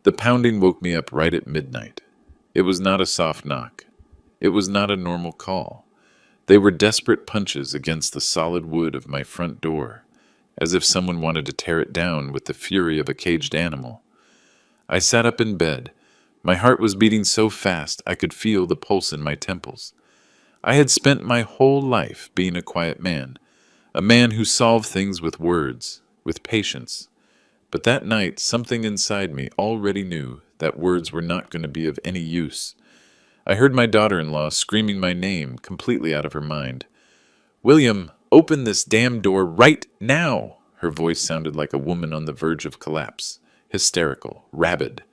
The pounding woke me up right at midnight. It was not a soft knock. It was not a normal call. They were desperate punches against the solid wood of my front door, as if someone wanted to tear it down with the fury of a caged animal. I sat up in bed. My heart was beating so fast I could feel the pulse in my temples. I had spent my whole life being a quiet man, a man who solved things with words, with patience. But that night, something inside me already knew that words were not going to be of any use. I heard my daughter-in-law screaming my name completely out of her mind. "William, open this damn door right now!" Her voice sounded like a woman on the verge of collapse, hysterical, rabid.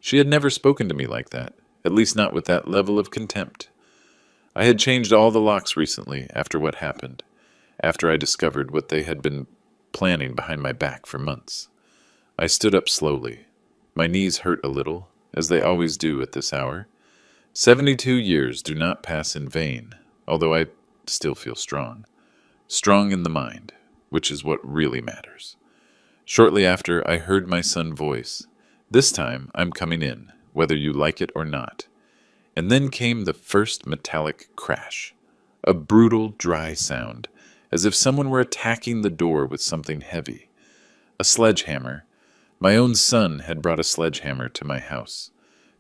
She had never spoken to me like that, at least not with that level of contempt. I had changed all the locks recently after what happened, after I discovered what they had been planning behind my back for months. I stood up slowly. My knees hurt a little, as they always do at this hour. 72 years do not pass in vain, although I still feel strong. Strong in the mind, which is what really matters. Shortly after, I heard my son's voice. "This time, I'm coming in, whether you like it or not." And then came the first metallic crash. A brutal, dry sound, as if someone were attacking the door with something heavy. A sledgehammer. My own son had brought a sledgehammer to my house.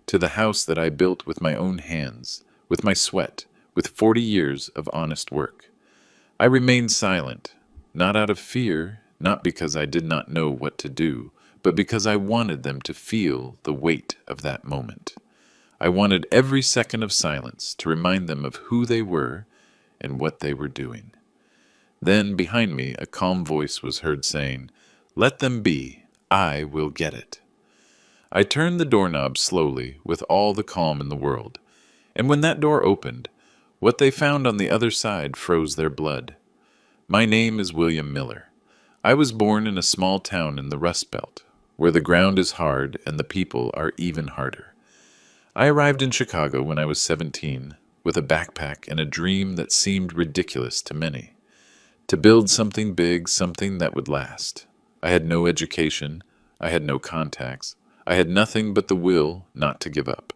To the house that I built with my own hands, with my sweat, with 40 years of honest work. I remained silent, not out of fear, not because I did not know what to do, but because I wanted them to feel the weight of that moment. I wanted every second of silence to remind them of who they were and what they were doing. Then, behind me, a calm voice was heard saying, "Let them be. I will get it." I turned the doorknob slowly, with all the calm in the world, and when that door opened, what they found on the other side froze their blood. My name is William Miller. I was born in a small town in the Rust Belt, where the ground is hard and the people are even harder. I arrived in Chicago when I was 17, with a backpack and a dream that seemed ridiculous to many. To build something big, something that would last. I had no education. I had no contacts. I had nothing but the will not to give up.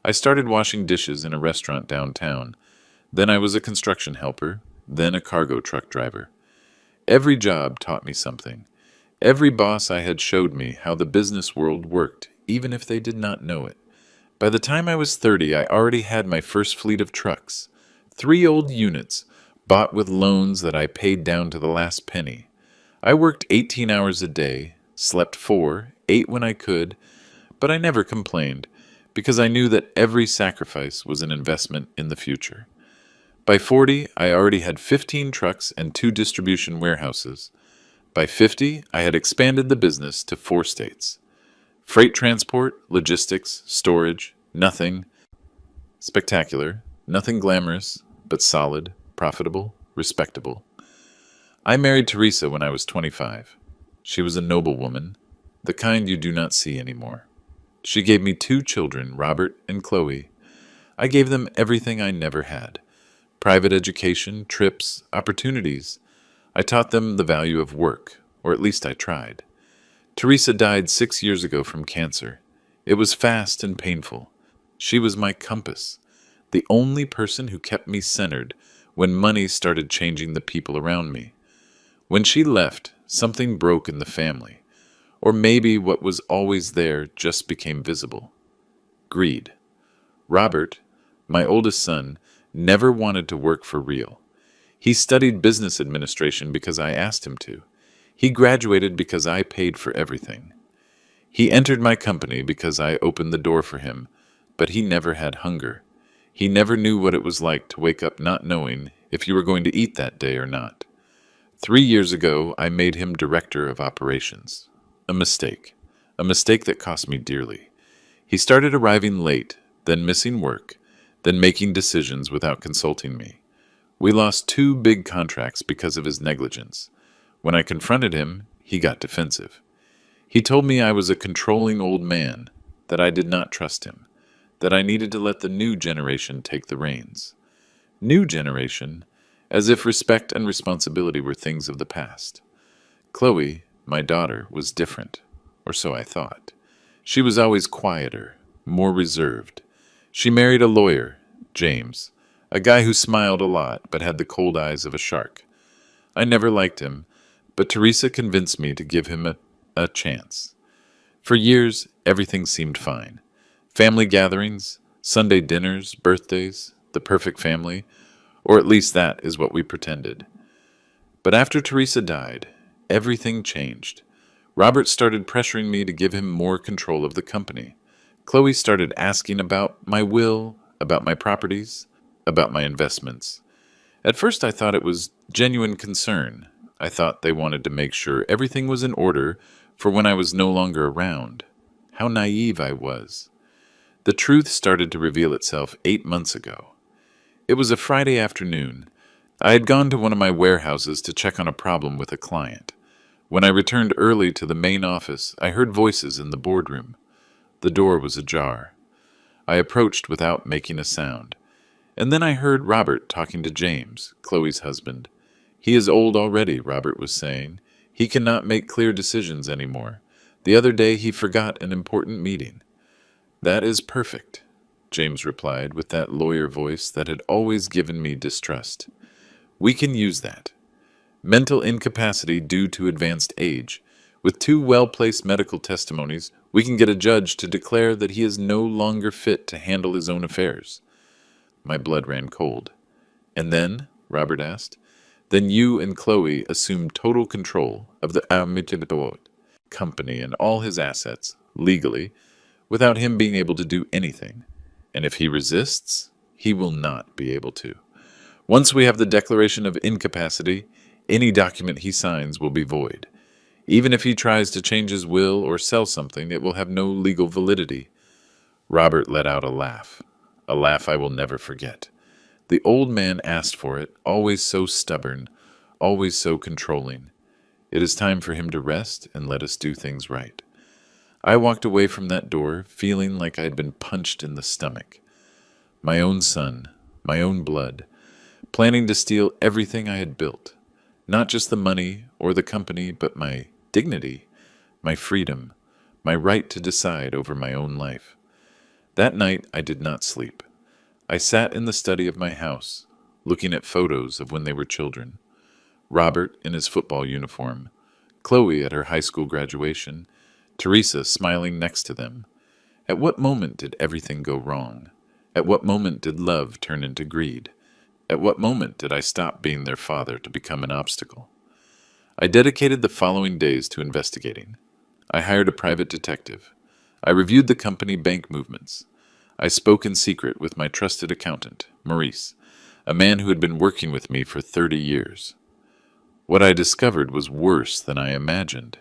I started washing dishes in a restaurant downtown. Then I was a construction helper, then a cargo truck driver. Every job taught me something. Every boss I had showed me how the business world worked, even if they did not know it. By the time I was 30, I already had my first fleet of trucks. 3 old units, bought with loans that I paid down to the last penny. I worked 18 hours a day, slept 4, ate when I could, but I never complained, because I knew that every sacrifice was an investment in the future. By 40, I already had 15 trucks and 2 distribution warehouses. By 50, I had expanded the business to 4 states. Freight transport, logistics, storage, nothing spectacular, nothing glamorous, but solid, profitable, respectable. I married Teresa when I was 25. She was a noble woman, the kind you do not see anymore. She gave me 2 children, Robert and Chloe. I gave them everything I never had. Private education, trips, opportunities. I taught them the value of work, or at least I tried. Teresa died 6 years ago from cancer. It was fast and painful. She was my compass, the only person who kept me centered when money started changing the people around me. When she left, something broke in the family. Or maybe what was always there just became visible. Greed. Robert, my oldest son, never wanted to work for real. He studied business administration because I asked him to. He graduated because I paid for everything. He entered my company because I opened the door for him, but he never had hunger. He never knew what it was like to wake up not knowing if you were going to eat that day or not. 3 years ago, I made him director of operations. A mistake that cost me dearly. He started arriving late, then missing work, then making decisions without consulting me. We lost 2 big contracts because of his negligence. When I confronted him, he got defensive. He told me I was a controlling old man, that I did not trust him, that I needed to let the new generation take the reins. New generation, as if respect and responsibility were things of the past. Chloe, my daughter, was different, or so I thought. She was always quieter, more reserved. She married a lawyer, James, a guy who smiled a lot but had the cold eyes of a shark. I never liked him, but Teresa convinced me to give him a chance. For years, everything seemed fine. Family gatherings, Sunday dinners, birthdays, the perfect family, or at least that is what we pretended. But after Teresa died, everything changed. Robert started pressuring me to give him more control of the company. Chloe started asking about my will, about my properties, about my investments. At first I thought it was genuine concern. I thought they wanted to make sure everything was in order for when I was no longer around. How naive I was. The truth started to reveal itself 8 months ago. It was a Friday afternoon. I had gone to one of my warehouses to check on a problem with a client. When I returned early to the main office, I heard voices in the boardroom. The door was ajar. I approached without making a sound. And then I heard Robert talking to James, Chloe's husband. He is old already, Robert was saying. He cannot make clear decisions anymore. The other day he forgot an important meeting. That is perfect, James replied with that lawyer voice that had always given me distrust. We can use that. Mental incapacity due to advanced age. With 2 well-placed medical testimonies, we can get a judge to declare that he is no longer fit to handle his own affairs. My blood ran cold. And then, Robert asked, then you and Chloe assume total control of the company and all his assets, legally, without him being able to do anything. And if he resists, he will not be able to. Once we have the declaration of incapacity, any document he signs will be void. Even if he tries to change his will or sell something, it will have no legal validity. Robert let out a laugh I will never forget. The old man asked for it, always so stubborn, always so controlling. It is time for him to rest and let us do things right. I walked away from that door, feeling like I had been punched in the stomach. My own son, my own blood, planning to steal everything I had built. Not just the money or the company, but my dignity, my freedom, my right to decide over my own life. That night I did not sleep. I sat in the study of my house, looking at photos of when they were children. Robert in his football uniform, Chloe at her high school graduation, Teresa smiling next to them. At what moment did everything go wrong? At what moment did love turn into greed? At what moment did I stop being their father to become an obstacle? I dedicated the following days to investigating. I hired a private detective. I reviewed the company bank movements. I spoke in secret with my trusted accountant, Maurice, a man who had been working with me for 30 years. What I discovered was worse than I imagined.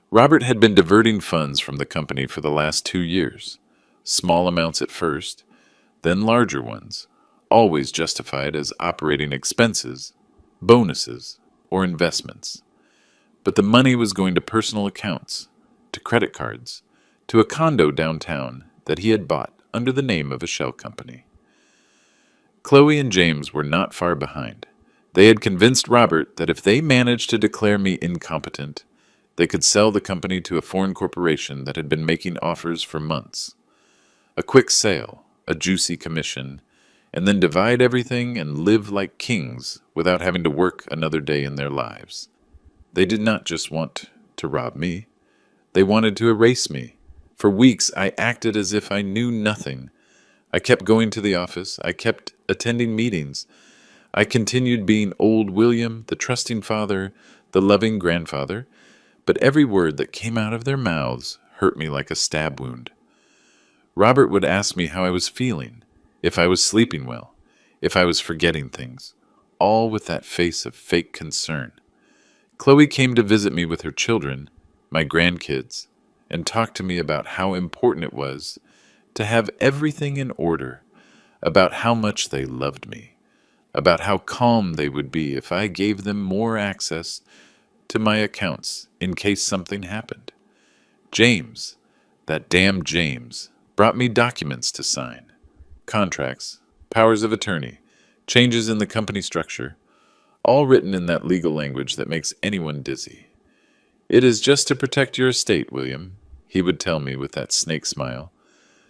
Robert had been diverting funds from the company for the last 2 years. Small amounts at first, then larger ones, always justified as operating expenses, bonuses, or investments. But the money was going to personal accounts, to credit cards, to a condo downtown that he had bought under the name of a shell company. Chloe and James were not far behind. They had convinced Robert that if they managed to declare me incompetent, they could sell the company to a foreign corporation that had been making offers for months. A quick sale, a juicy commission, and then divide everything and live like kings without having to work another day in their lives. They did not just want to rob me. They wanted to erase me. For weeks, I acted as if I knew nothing. I kept going to the office. I kept attending meetings. I continued being old William, the trusting father, the loving grandfather, but every word that came out of their mouths hurt me like a stab wound. Robert would ask me how I was feeling, if I was sleeping well, if I was forgetting things, all with that face of fake concern. Chloe came to visit me with her children, my grandkids, and talked to me about how important it was to have everything in order, about how much they loved me, about how calm they would be if I gave them more access to my accounts in case something happened. James, that damn James, brought me documents to sign. Contracts, powers of attorney, changes in the company structure, all written in that legal language that makes anyone dizzy. It is just to protect your estate, William, he would tell me with that snake smile,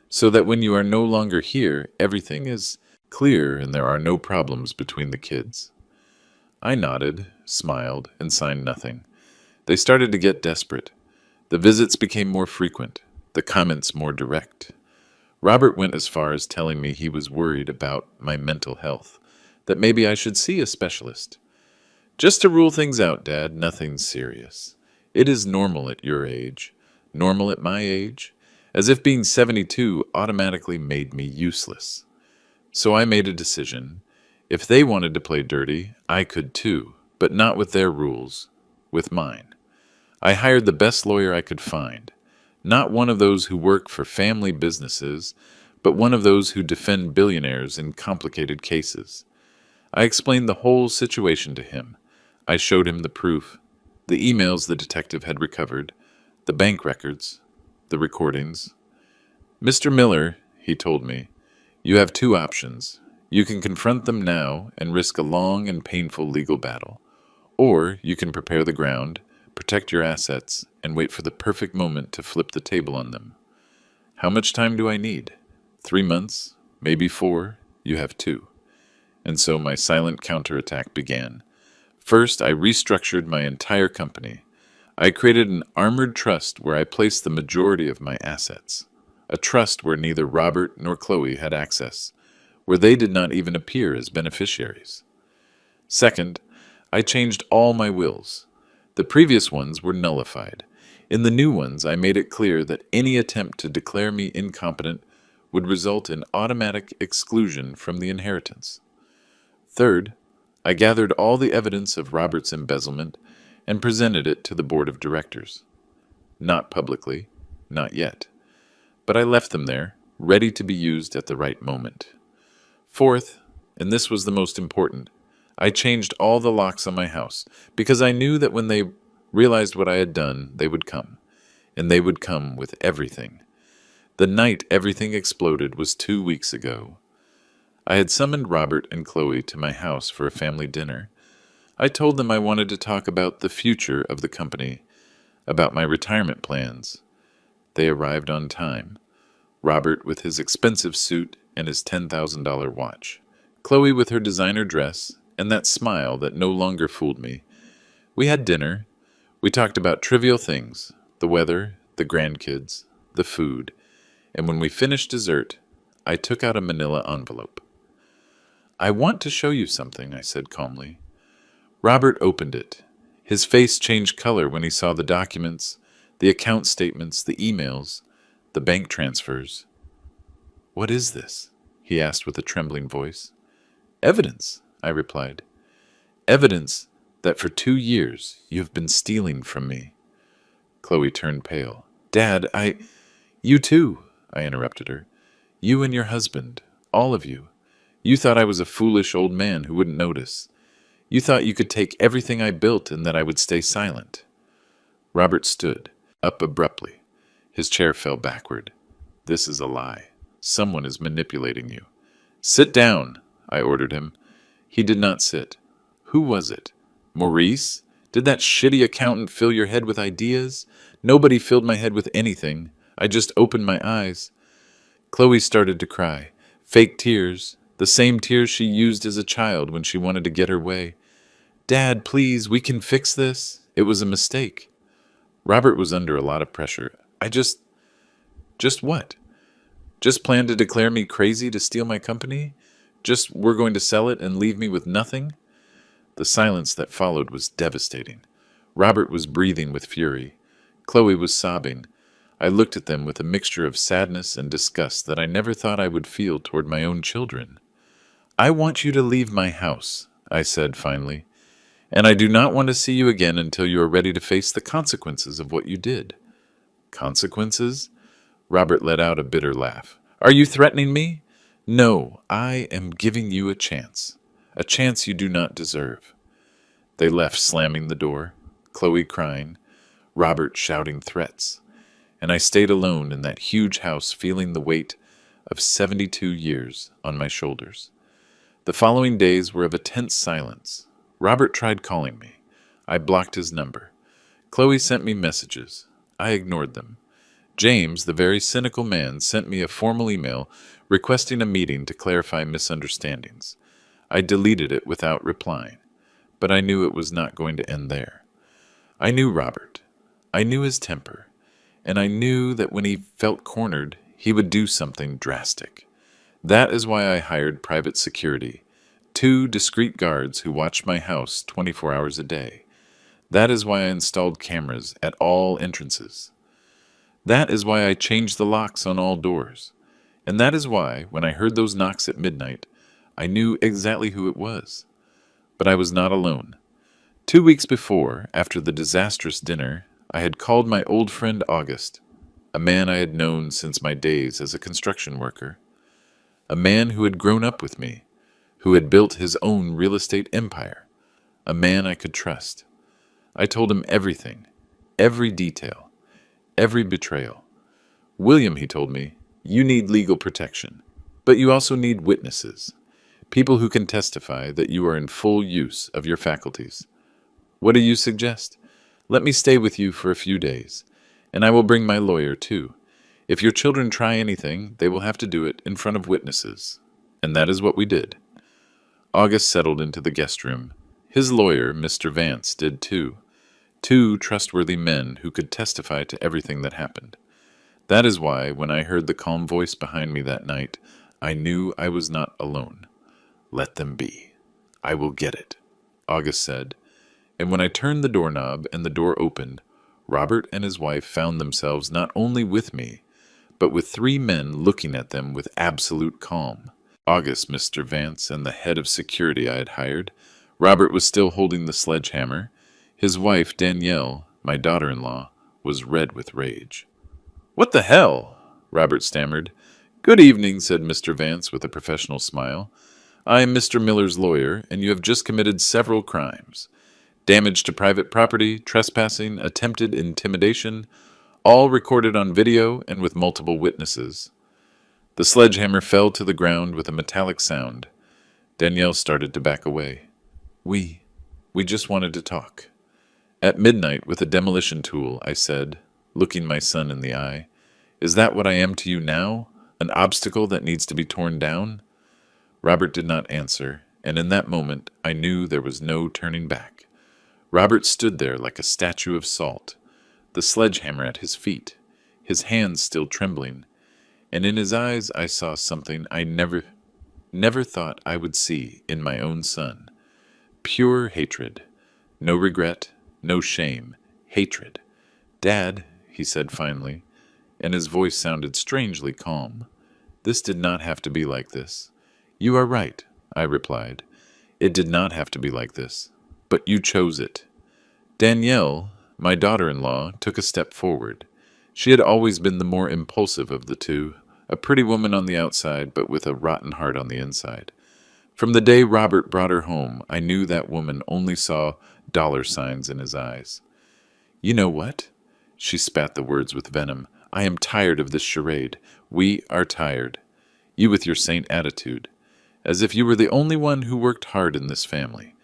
so that when you are no longer here, everything is clear and there are no problems between the kids. I nodded, smiled, and signed nothing. They started to get desperate. The visits became more frequent, the comments more direct. Robert went as far as telling me he was worried about my mental health, that maybe I should see a specialist. Just to rule things out, Dad, nothing serious. It is normal at your age, normal at my age, as if being 72 automatically made me useless. So I made a decision. If they wanted to play dirty, I could too, but not with their rules, with mine. I hired the best lawyer I could find, not one of those who work for family businesses, but one of those who defend billionaires in complicated cases. I explained the whole situation to him. I showed him the proof, the emails the detective had recovered, the bank records, the recordings. Mr. Miller, he told me, you have two options. You can confront them now and risk a long and painful legal battle, or you can prepare the ground, protect your assets, and wait for the perfect moment to flip the table on them. How much time do I need? 3 months? Maybe 4? You have 2. And so my silent counterattack began. First, I restructured my entire company. I created an armored trust where I placed the majority of my assets. A trust where neither Robert nor Chloe had access, where they did not even appear as beneficiaries. Second, I changed all my wills. The previous ones were nullified. In the new ones, I made it clear that any attempt to declare me incompetent would result in automatic exclusion from the inheritance. Third, I gathered all the evidence of Robert's embezzlement and presented it to the board of directors. Not publicly, not yet. But I left them there, ready to be used at the right moment. Fourth, and this was the most important, I changed all the locks on my house, because I knew that when they realized what I had done, they would come. And they would come with everything. The night everything exploded was 2 weeks ago. I had summoned Robert and Chloe to my house for a family dinner. I told them I wanted to talk about the future of the company, about my retirement plans. They arrived on time. Robert with his expensive suit and his $10,000 watch. Chloe with her designer dress and that smile that no longer fooled me. We had dinner. We talked about trivial things, the weather, the grandkids, the food. And when we finished dessert, I took out a manila envelope. I want to show you something, I said calmly. Robert opened it. His face changed color when he saw the documents, the account statements, the emails, the bank transfers. What is this? He asked with a trembling voice. Evidence, I replied. Evidence that for 2 years you have been stealing from me. Chloe turned pale. Dad, You too, I interrupted her. You and your husband, all of you. You thought I was a foolish old man who wouldn't notice. You thought you could take everything I built and that I would stay silent. Robert stood up abruptly. His chair fell backward. This is a lie. Someone is manipulating you. Sit down, I ordered him. He did not sit. Who was it? Maurice? Did that shitty accountant fill your head with ideas? Nobody filled my head with anything. I just opened my eyes. Chloe started to cry. Fake tears. The same tears she used as a child when she wanted to get her way. Dad, please, we can fix this. It was a mistake. Robert was under a lot of pressure. Just what? Just planned to declare me crazy to steal my company? Just we're going to sell it and leave me with nothing? The silence that followed was devastating. Robert was breathing with fury. Chloe was sobbing. I looked at them with a mixture of sadness and disgust that I never thought I would feel toward my own children. I want you to leave my house, I said finally, and I do not want to see you again until you are ready to face the consequences of what you did. Consequences? Robert let out a bitter laugh. Are you threatening me? No, I am giving you a chance you do not deserve. They left, slamming the door, Chloe crying, Robert shouting threats, and I stayed alone in that huge house feeling the weight of 72 years on my shoulders. The following days were of a tense silence. Robert tried calling me. I blocked his number. Chloe sent me messages. I ignored them. James, the very cynical man, sent me a formal email requesting a meeting to clarify misunderstandings. I deleted it without replying, but I knew it was not going to end there. I knew Robert. I knew his temper, and I knew that when he felt cornered, he would do something drastic. That is why I hired private security, 2 discreet guards who watched my house 24 hours a day. That is why I installed cameras at all entrances. That is why I changed the locks on all doors. And that is why, when I heard those knocks at midnight, I knew exactly who it was. But I was not alone. 2 weeks before, after the disastrous dinner, I had called my old friend August, a man I had known since my days as a construction worker, a man who had grown up with me, who had built his own real estate empire, a man I could trust. I told him everything, every detail, every betrayal. William, he told me, you need legal protection, but you also need witnesses, people who can testify that you are in full use of your faculties. What do you suggest? Let me stay with you for a few days, and I will bring my lawyer too. If your children try anything, they will have to do it in front of witnesses. And that is what we did. August settled into the guest room. His lawyer, Mr. Vance, did too. 2 trustworthy men who could testify to everything that happened. That is why, when I heard the calm voice behind me that night, I knew I was not alone. Let them be. I will get it, August said. And when I turned the doorknob and the door opened, Robert and his wife found themselves not only with me, but with 3 men looking at them with absolute calm. August, Mr. Vance, and the head of security I had hired. Robert was still holding the sledgehammer. His wife, Danielle, my daughter-in-law, was red with rage. "What the hell?" Robert stammered. "Good evening," said Mr. Vance with a professional smile. "I am Mr. Miller's lawyer, and you have just committed several crimes. Damage to private property, trespassing, attempted intimidation, all recorded on video and with multiple witnesses." The sledgehammer fell to the ground with a metallic sound. Danielle started to back away. We just wanted to talk." At midnight, with a demolition tool, I said, looking my son in the eye, "Is that what I am to you now? An obstacle that needs to be torn down?" Robert did not answer, and in that moment I knew there was no turning back. Robert stood there like a statue of salt, the sledgehammer at his feet, his hands still trembling, and in his eyes I saw something I never thought I would see in my own son. Pure hatred. No regret, no shame. Hatred. "Dad," he said finally, and his voice sounded strangely calm. "This did not have to be like this." "You are right," I replied. "It did not have to be like this, but you chose it." Danielle, my daughter-in-law, took a step forward. She had always been the more impulsive of the 2, a pretty woman on the outside, but with a rotten heart on the inside. From the day Robert brought her home, I knew that woman only saw dollar signs in his eyes. "You know what?" She spat the words with venom. "I am tired of this charade. We are tired. You with your saint attitude. As if you were the only one who worked hard in this family.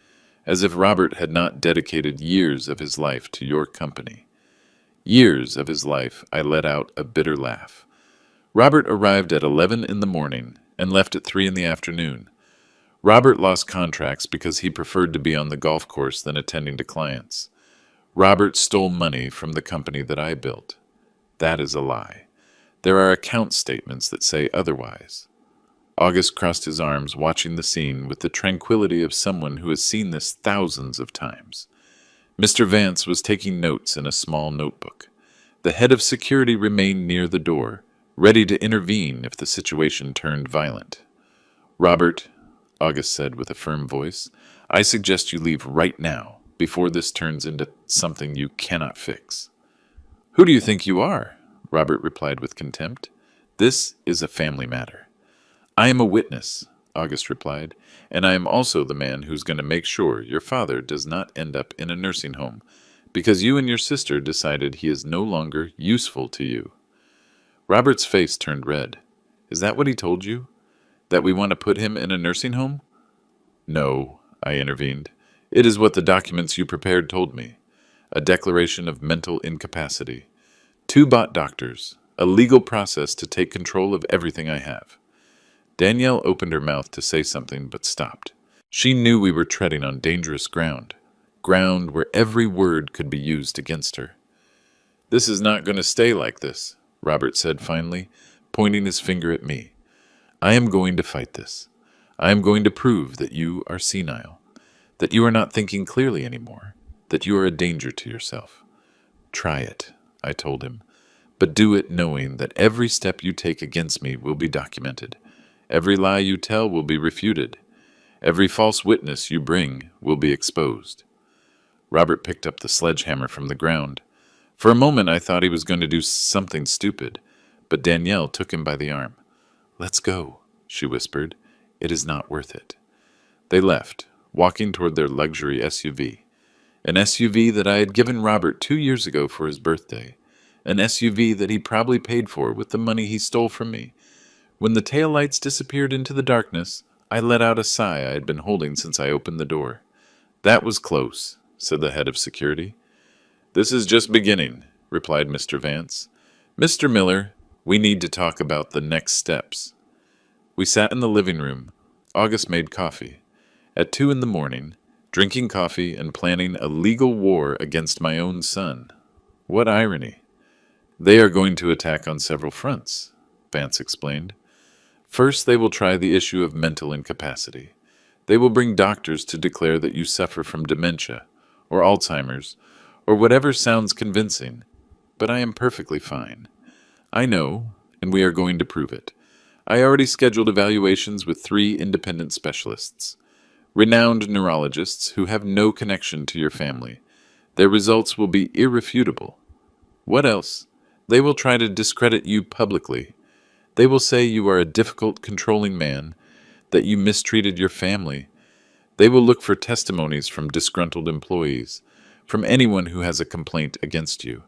As if Robert had not dedicated years of his life to your company." Years of his life, I let out a bitter laugh. Robert arrived at 11 in the morning and left at 3 in the afternoon. Robert lost contracts because he preferred to be on the golf course than attending to clients. Robert stole money from the company that I built. That is a lie. There are account statements that say otherwise. August crossed his arms, watching the scene with the tranquility of someone who has seen this thousands of times. Mr. Vance was taking notes in a small notebook. The head of security remained near the door, ready to intervene if the situation turned violent. "Robert," August said with a firm voice, "I suggest you leave right now, before this turns into something you cannot fix." "Who do you think you are?" Robert replied with contempt. "This is a family matter." "I am a witness," August replied, "and I am also the man who's going to make sure your father does not end up in a nursing home, because you and your sister decided he is no longer useful to you." Robert's face turned red. "Is that what he told you? That we want to put him in a nursing home?" "No," I intervened. "It is what the documents you prepared told me. A declaration of mental incapacity. 2 bought doctors, a legal process to take control of everything I have. Danielle opened her mouth to say something but stopped. She knew we were treading on dangerous ground, ground where every word could be used against her. "This is not going to stay like this," Robert said finally, pointing his finger at me. "I am going to fight this. I am going to prove that you are senile, that you are not thinking clearly anymore, that you are a danger to yourself. Try it," I told him, "but do it knowing that every step you take against me will be documented. Every lie you tell will be refuted. Every false witness you bring will be exposed." Robert picked up the sledgehammer from the ground. For a moment I thought he was going to do something stupid, but Danielle took him by the arm. "Let's go," she whispered. "It is not worth it." They left, walking toward their luxury SUV. An SUV that I had given Robert 2 years ago for his birthday. An SUV that he probably paid for with the money he stole from me. When the taillights disappeared into the darkness, I let out a sigh I had been holding since I opened the door. "That was close," said the head of security. "This is just beginning," replied Mr. Vance. "Mr. Miller, we need to talk about the next steps." We sat in the living room. August made coffee. At 2 in the morning, drinking coffee and planning a legal war against my own son. What irony. "They are going to attack on several fronts," Vance explained. "First, they will try the issue of mental incapacity. They will bring doctors to declare that you suffer from dementia, or Alzheimer's, or whatever sounds convincing. But I am perfectly fine. I know, and we are going to prove it. I already scheduled evaluations with 3 independent specialists, renowned neurologists who have no connection to your family. Their results will be irrefutable. What else? They will try to discredit you publicly. They will say you are a difficult, controlling man, that you mistreated your family. They will look for testimonies from disgruntled employees, from anyone who has a complaint against you.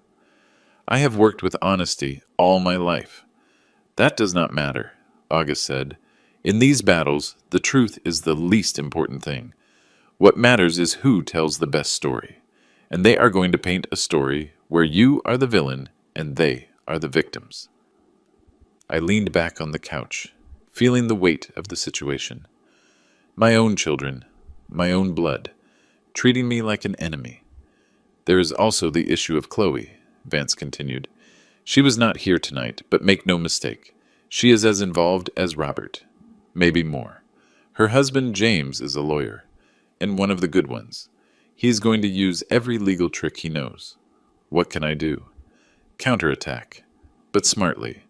I have worked with honesty all my life. That does not matter," August said. "In these battles, the truth is the least important thing. What matters is who tells the best story. And they are going to paint a story where you are the villain and they are the victims." I leaned back on the couch, feeling the weight of the situation. My own children, my own blood, treating me like an enemy. "There is also the issue of Chloe," Vance continued. "She was not here tonight, but make no mistake. She is as involved as Robert, maybe more. Her husband, James, is a lawyer, and one of the good ones. He is going to use every legal trick he knows. What can I do? Counterattack, but smartly.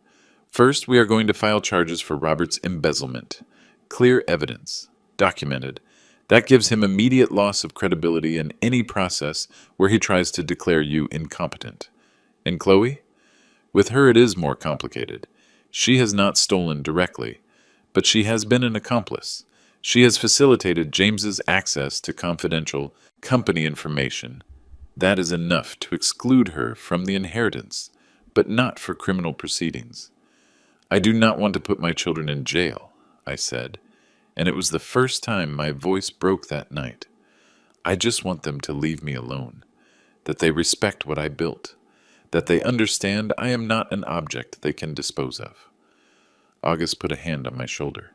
First, we are going to file charges for Robert's embezzlement. Clear evidence, documented. That gives him immediate loss of credibility in any process where he tries to declare you incompetent. And Chloe? With her it is more complicated. She has not stolen directly, but she has been an accomplice. She has facilitated James's access to confidential company information. That is enough to exclude her from the inheritance, but not for criminal proceedings. "I do not want to put my children in jail," I said, and it was the first time my voice broke that night. "I just want them to leave me alone, that they respect what I built, that they understand I am not an object they can dispose of." August put a hand on my shoulder.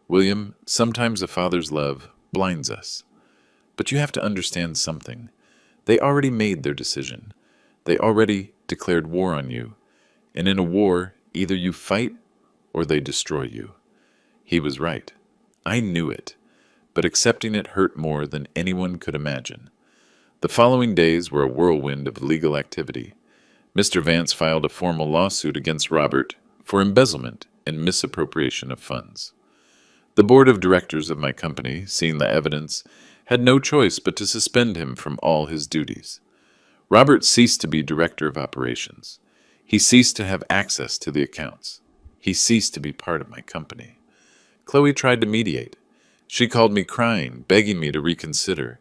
"William, sometimes a father's love blinds us. But you have to understand something. They already made their decision. They already declared war on you. And in a war, either you fight or they destroy you." He was right. I knew it, but accepting it hurt more than anyone could imagine. The following days were a whirlwind of legal activity. Mr. Vance filed a formal lawsuit against Robert for embezzlement and misappropriation of funds. The board of directors of my company, seeing the evidence, had no choice but to suspend him from all his duties. Robert ceased to be director of operations. He ceased to have access to the accounts. He ceased to be part of my company. Chloe tried to mediate. She called me crying, begging me to reconsider.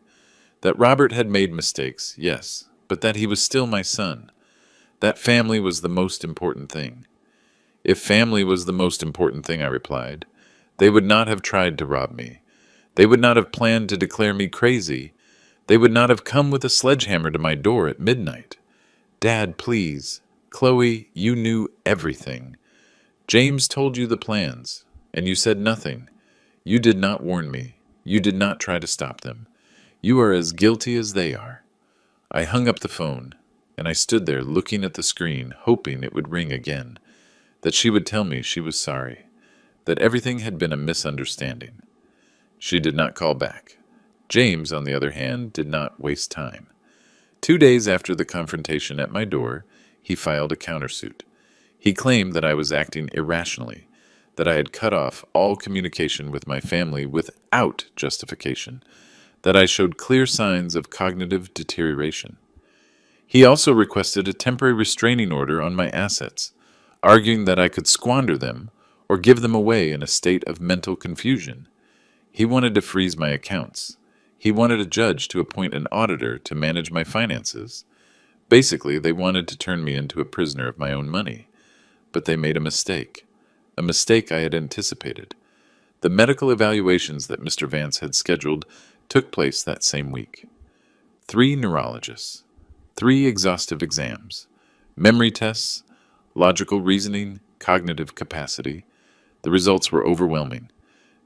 That Robert had made mistakes, yes, but that he was still my son. That family was the most important thing. If family was the most important thing, I replied, they would not have tried to rob me. They would not have planned to declare me crazy. They would not have come with a sledgehammer to my door at midnight. "Dad, please," Chloe, you knew everything. James told you the plans, and you said nothing. You did not warn me. You did not try to stop them. You are as guilty as they are. I hung up the phone, and I stood there looking at the screen, hoping it would ring again, that she would tell me she was sorry, that everything had been a misunderstanding. She did not call back. James, on the other hand, did not waste time. 2 days after the confrontation at my door, he filed a countersuit. He claimed that I was acting irrationally, that I had cut off all communication with my family without justification, that I showed clear signs of cognitive deterioration. He also requested a temporary restraining order on my assets, arguing that I could squander them or give them away in a state of mental confusion. He wanted to freeze my accounts. He wanted a judge to appoint an auditor to manage my finances. Basically, they wanted to turn me into a prisoner of my own money. But they made a mistake I had anticipated. The medical evaluations that Mr. Vance had scheduled took place that same week. 3 neurologists, 3 exhaustive exams, memory tests, logical reasoning, cognitive capacity. The results were overwhelming.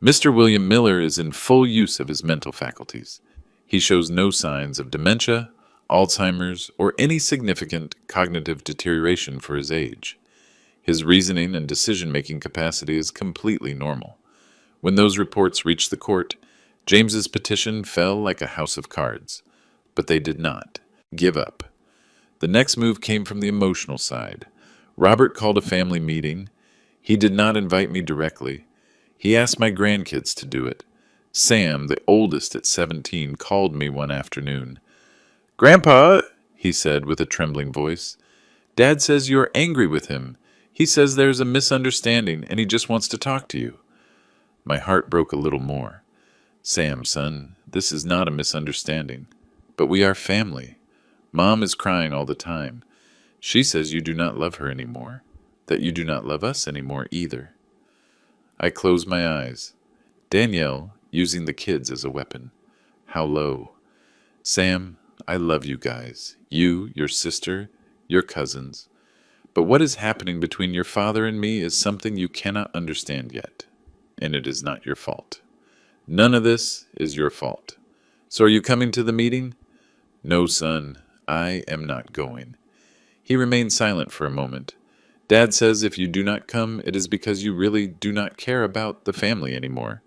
Mr. William Miller is in full use of his mental faculties. He shows no signs of dementia, Alzheimer's, or any significant cognitive deterioration for his age. His reasoning and decision-making capacity is completely normal. When those reports reached the court, James's petition fell like a house of cards. But they did not give up. The next move came from the emotional side. Robert called a family meeting. He did not invite me directly. He asked my grandkids to do it. Sam, the oldest at 17, called me one afternoon. "Grandpa," he said with a trembling voice, "Dad says you're angry with him. He says there's a misunderstanding and he just wants to talk to you." My heart broke a little more. "Sam, son, this is not a misunderstanding. But we are family. Mom is crying all the time. She says you do not love her anymore, that you do not love us anymore either." I closed my eyes. Danielle, using the kids as a weapon. How low. "Sam, I love you guys. You, your sister, your cousins. But what is happening between your father and me is something you cannot understand yet. And it is not your fault. None of this is your fault. So are you coming to the meeting?" "No, son, I am not going." He remained silent for a moment. "Dad says if you do not come, it is because you really do not care about the family anymore.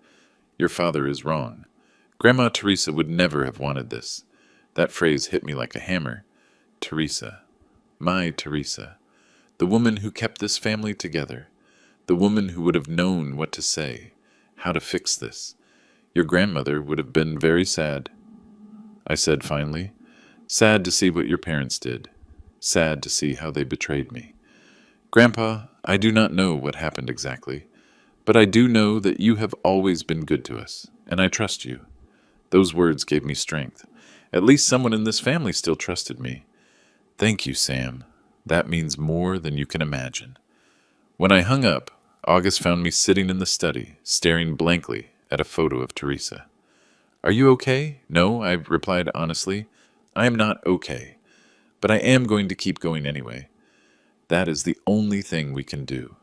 Your father is wrong. Grandma Teresa would never have wanted this." That phrase hit me like a hammer. Teresa. My Teresa. The woman who kept this family together. The woman who would have known what to say, how to fix this. Your grandmother would have been very sad. I said finally, "Sad to see what your parents did. Sad to see how they betrayed me. Grandpa, I do not know what happened exactly, but I do know that you have always been good to us, and I trust you." Those words gave me strength. At least someone in this family still trusted me. "Thank you, Sam. That means more than you can imagine." When I hung up, August found me sitting in the study, staring blankly at a photo of Teresa. "Are you okay?" "No," I replied honestly. "I am not okay, but I am going to keep going anyway. That is the only thing we can do."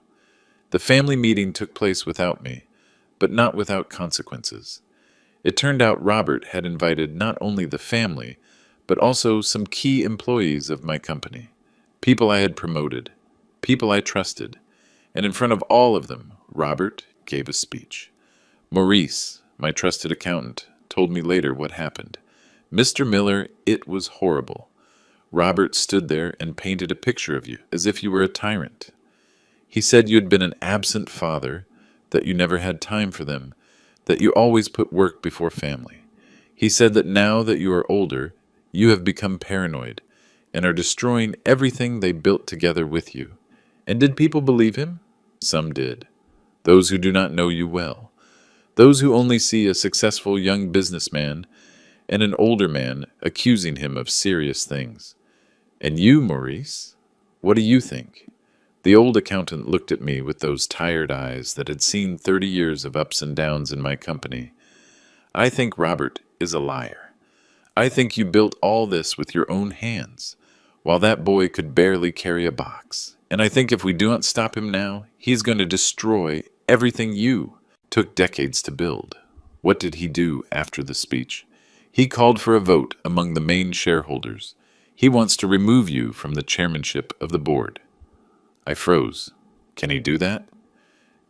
The family meeting took place without me, but not without consequences. It turned out Robert had invited not only the family, but also some key employees of my company, people I had promoted, people I trusted, and in front of all of them, Robert gave a speech. Maurice, my trusted accountant, told me later what happened. "Mr. Miller, it was horrible. Robert stood there and painted a picture of you, as if you were a tyrant. He said you had been an absent father, that you never had time for them, that you always put work before family. He said that now that you are older, you have become paranoid and are destroying everything they built together with you." And did people believe him? Some did. Those who do not know you well. Those who only see a successful young businessman and an older man accusing him of serious things. And you, Maurice, what do you think? The old accountant looked at me with those tired eyes that had seen 30 years of ups and downs in my company. "I think Robert is a liar. I think you built all this with your own hands. while that boy could barely carry a box. And I think if we do not stop him now, he's going to destroy everything you took decades to build. What did he do after the speech? He called for a vote among the main shareholders. He wants to remove you from the chairmanship of the board. I froze. Can he do that?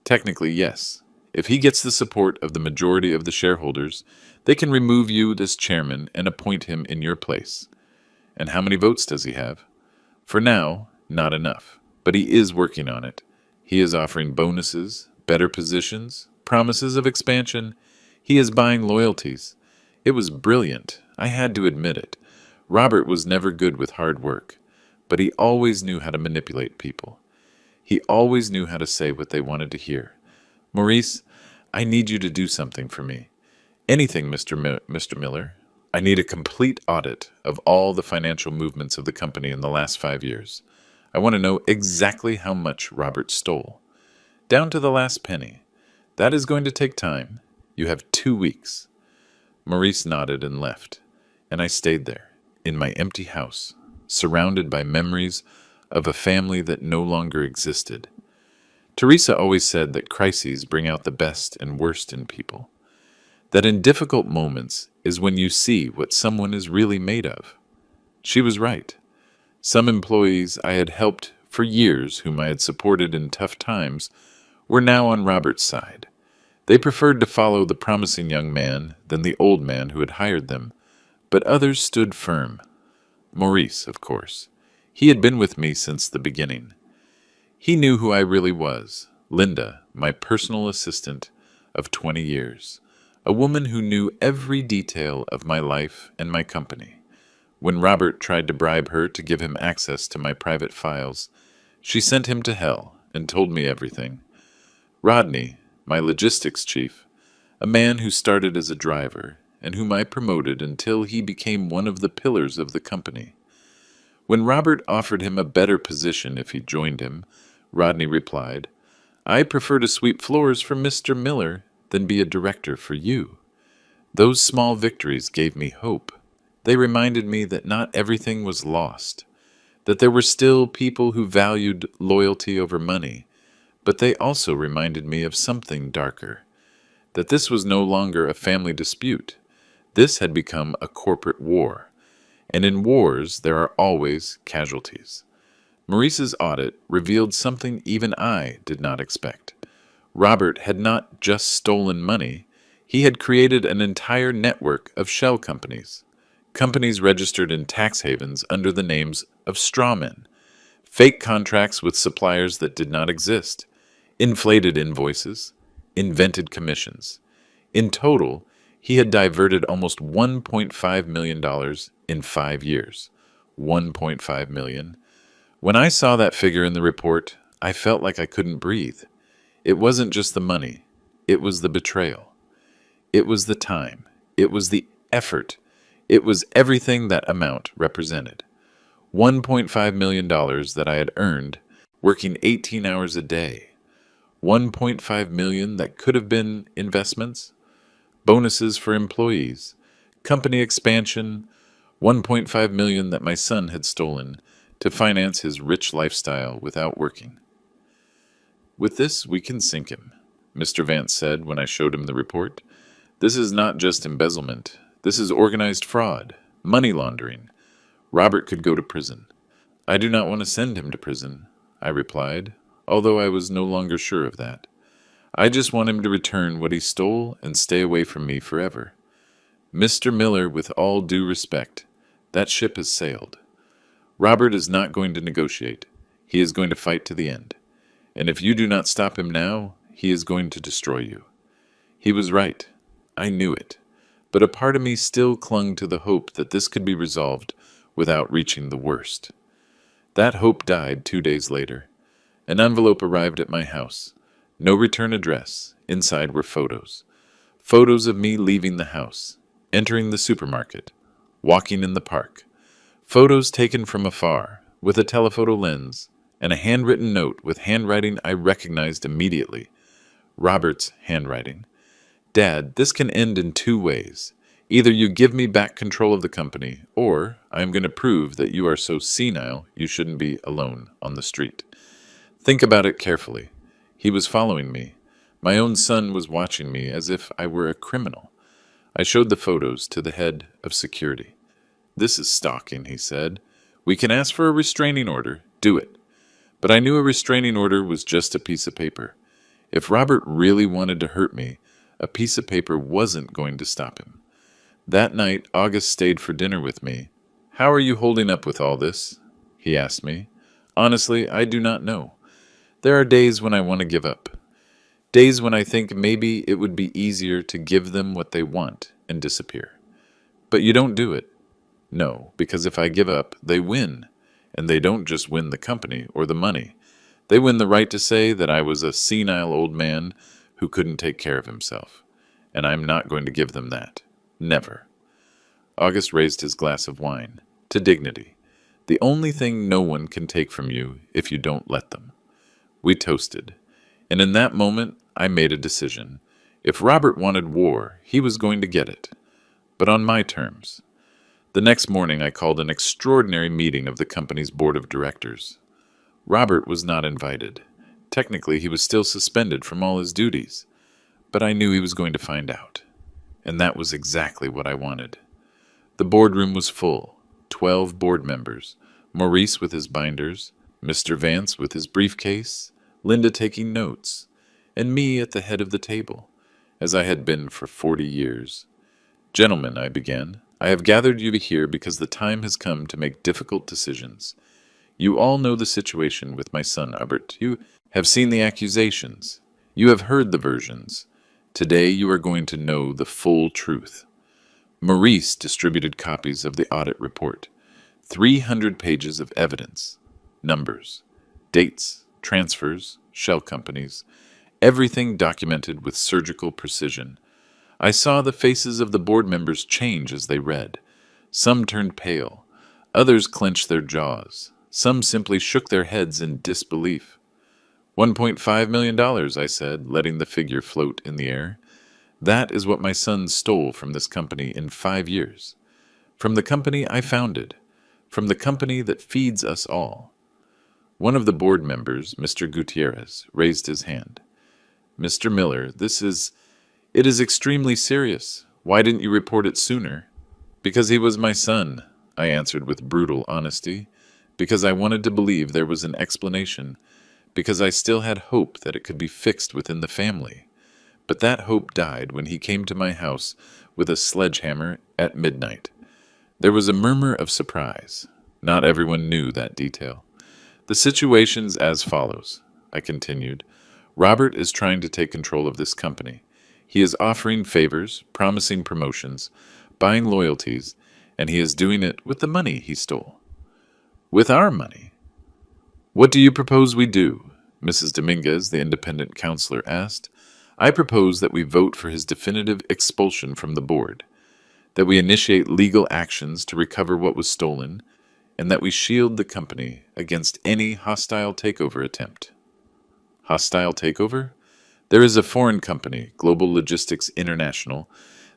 Technically, yes. If he gets the support of the majority of the shareholders, they can remove you as chairman and appoint him in your place. And how many votes does he have? For now, not enough. But he is working on it. He is offering bonuses, better positions, promises of expansion. He is buying loyalties. It was brilliant. I had to admit it. Robert was never good with hard work, but he always knew how to manipulate people. He always knew how to say what they wanted to hear. Maurice, I need you to do something for me. Anything, Mr. Miller. I need a complete audit of all the financial movements of the company in the last 5 years. I want to know exactly how much Robert stole. Down to the last penny. That is going to take time. You have 2 weeks. Maurice nodded and left, and I stayed there, in my empty house, surrounded by memories of a family that no longer existed. Teresa always said that crises bring out the best and worst in people. That in difficult moments is when you see what someone is really made of. She was right. Some employees I had helped for years, whom I had supported in tough times, were now on Robert's side. They preferred to follow the promising young man than the old man who had hired them, but others stood firm. Maurice, of course. He had been with me since the beginning. He knew who I really was, Linda, my personal assistant of 20 years, a woman who knew every detail of my life and my company. When Robert tried to bribe her to give him access to my private files, she sent him to hell and told me everything. Rodney, my logistics chief, a man who started as a driver and whom I promoted until he became one of the pillars of the company. When Robert offered him a better position if he joined him, Rodney replied, "I prefer to sweep floors for Mr. Miller than be a director for you." Those small victories gave me hope. They reminded me that not everything was lost, that there were still people who valued loyalty over money, but they also reminded me of something darker, that this was no longer a family dispute. This had become a corporate war, and in wars there are always casualties. Maurice's audit revealed something even I did not expect. Robert had not just stolen money, he had created an entire network of shell companies. Companies registered in tax havens under the names of strawmen, fake contracts with suppliers that did not exist, inflated invoices, invented commissions. In total, he had diverted almost $1.5 million in 5 years. $1.5 million. When I saw that figure in the report, I felt like I couldn't breathe. It wasn't just the money. It was the betrayal. It was the time. It was the effort. It was everything that amount represented. $1.5 million that I had earned working 18 hours a day. $1.5 million that could have been investments, bonuses for employees, company expansion, $1.5 million that my son had stolen to finance his rich lifestyle without working. "With this, we can sink him," Mr. Vance said when I showed him the report. "This is not just embezzlement. This is organized fraud, money laundering. Robert could go to prison." "I do not want to send him to prison," I replied, although I was no longer sure of that. "I just want him to return what he stole and stay away from me forever. Mr. Miller, with all due respect, that ship has sailed. Robert is not going to negotiate. He is going to fight to the end. And if you do not stop him now, he is going to destroy you." He was right. I knew it. But a part of me still clung to the hope that this could be resolved without reaching the worst. That hope died 2 days later. An envelope arrived at my house. No return address. Inside were photos. Photos of me leaving the house, entering the supermarket, walking in the park. Photos taken from afar, with a telephoto lens, and a handwritten note with handwriting I recognized immediately. Robert's handwriting. "Dad, this can end in 2 ways. Either you give me back control of the company, or I am going to prove that you are so senile you shouldn't be alone on the street. Think about it carefully. He was following me. My own son was watching me as if I were a criminal. I showed the photos to the head of security. This is stalking, he said. We can ask for a restraining order. Do it. But I knew a restraining order was just a piece of paper. If Robert really wanted to hurt me, a piece of paper wasn't going to stop him. That night, August stayed for dinner with me. How are you holding up with all this? He asked me. Honestly, I do not know. There are days when I want to give up. Days when I think maybe it would be easier to give them what they want and disappear. But you don't do it. No, because if I give up, they win. And they don't just win the company or the money. They win the right to say that I was a senile old man who couldn't take care of himself. And I'm not going to give them that. Never. August raised his glass of wine. To dignity. The only thing no one can take from you if you don't let them. We toasted. And in that moment, I made a decision. If Robert wanted war, he was going to get it. But on my terms. The next morning, I called an extraordinary meeting of the company's board of directors. Robert was not invited. Technically, he was still suspended from all his duties. But I knew he was going to find out. And that was exactly what I wanted. The boardroom was full. 12 board members. Maurice with his binders, Mr. Vance with his briefcase, Linda taking notes, and me at the head of the table, as I had been for 40 years. Gentlemen, I began, I have gathered you here because the time has come to make difficult decisions. You all know the situation with my son, Albert. You have seen the accusations. You have heard the versions. Today you are going to know the full truth. Maurice distributed copies of the audit report. 300 pages of evidence. Numbers. Dates. Transfers. Shell companies. Everything documented with surgical precision. I saw the faces of the board members change as they read. Some turned pale. Others clenched their jaws. Some simply shook their heads in disbelief. $1.5 million, I said, letting the figure float in the air. That is what my son stole from this company in 5 years. From the company I founded. From the company that feeds us all. One of the board members, Mr. Gutierrez, raised his hand. Mr. Miller, it is extremely serious. Why didn't you report it sooner? Because he was my son, I answered with brutal honesty. Because I wanted to believe there was an explanation. Because I still had hope that it could be fixed within the family. But that hope died when he came to my house with a sledgehammer at midnight. There was a murmur of surprise. Not everyone knew that detail. The situation's as follows, I continued. Robert is trying to take control of this company. He is offering favors, promising promotions, buying loyalties, and he is doing it with the money he stole. With our money. What do you propose we do? Mrs. Dominguez, the independent counselor, asked. I propose that we vote for his definitive expulsion from the board, that we initiate legal actions to recover what was stolen, and that we shield the company against any hostile takeover attempt. Hostile takeover? There is a foreign company, Global Logistics International,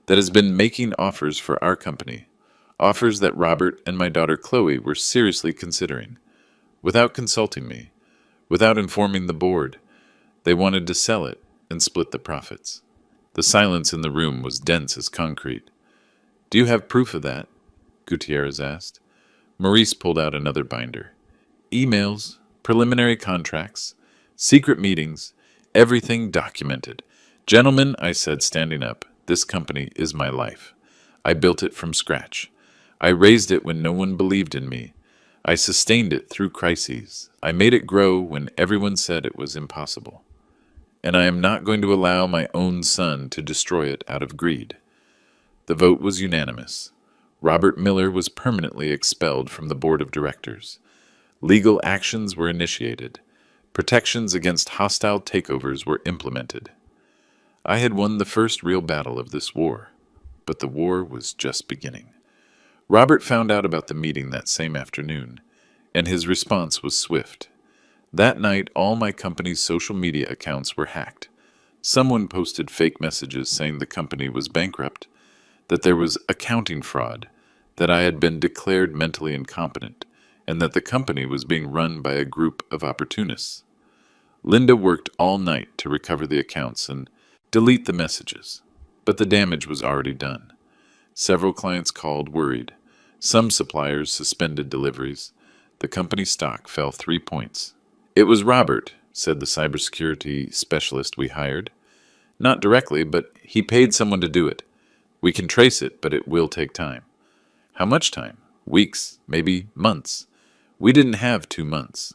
that has been making offers for our company, offers that Robert and my daughter Chloe were seriously considering. Without consulting me, without informing the board, they wanted to sell it and split the profits. The silence in the room was dense as concrete. Do you have proof of that? Gutierrez asked. Maurice pulled out another binder. Emails, preliminary contracts, secret meetings, everything documented. Gentlemen, I said, standing up, this company is my life. I built it from scratch. I raised it when no one believed in me. I sustained it through crises. I made it grow when everyone said it was impossible. And I am not going to allow my own son to destroy it out of greed. The vote was unanimous. Robert Miller was permanently expelled from the board of directors. Legal actions were initiated. Protections against hostile takeovers were implemented. I had won the first real battle of this war, but the war was just beginning. Robert found out about the meeting that same afternoon, and his response was swift. That night, all my company's social media accounts were hacked. Someone posted fake messages saying the company was bankrupt. that there was accounting fraud, that I had been declared mentally incompetent, and that the company was being run by a group of opportunists. Linda worked all night to recover the accounts and delete the messages, but the damage was already done. Several clients called worried. Some suppliers suspended deliveries. The company stock fell 3 points. "It was Robert," said the cybersecurity specialist we hired. "Not directly, but he paid someone to do it. We can trace it, but it will take time." "How much time?" "Weeks, maybe months." We didn't have 2 months.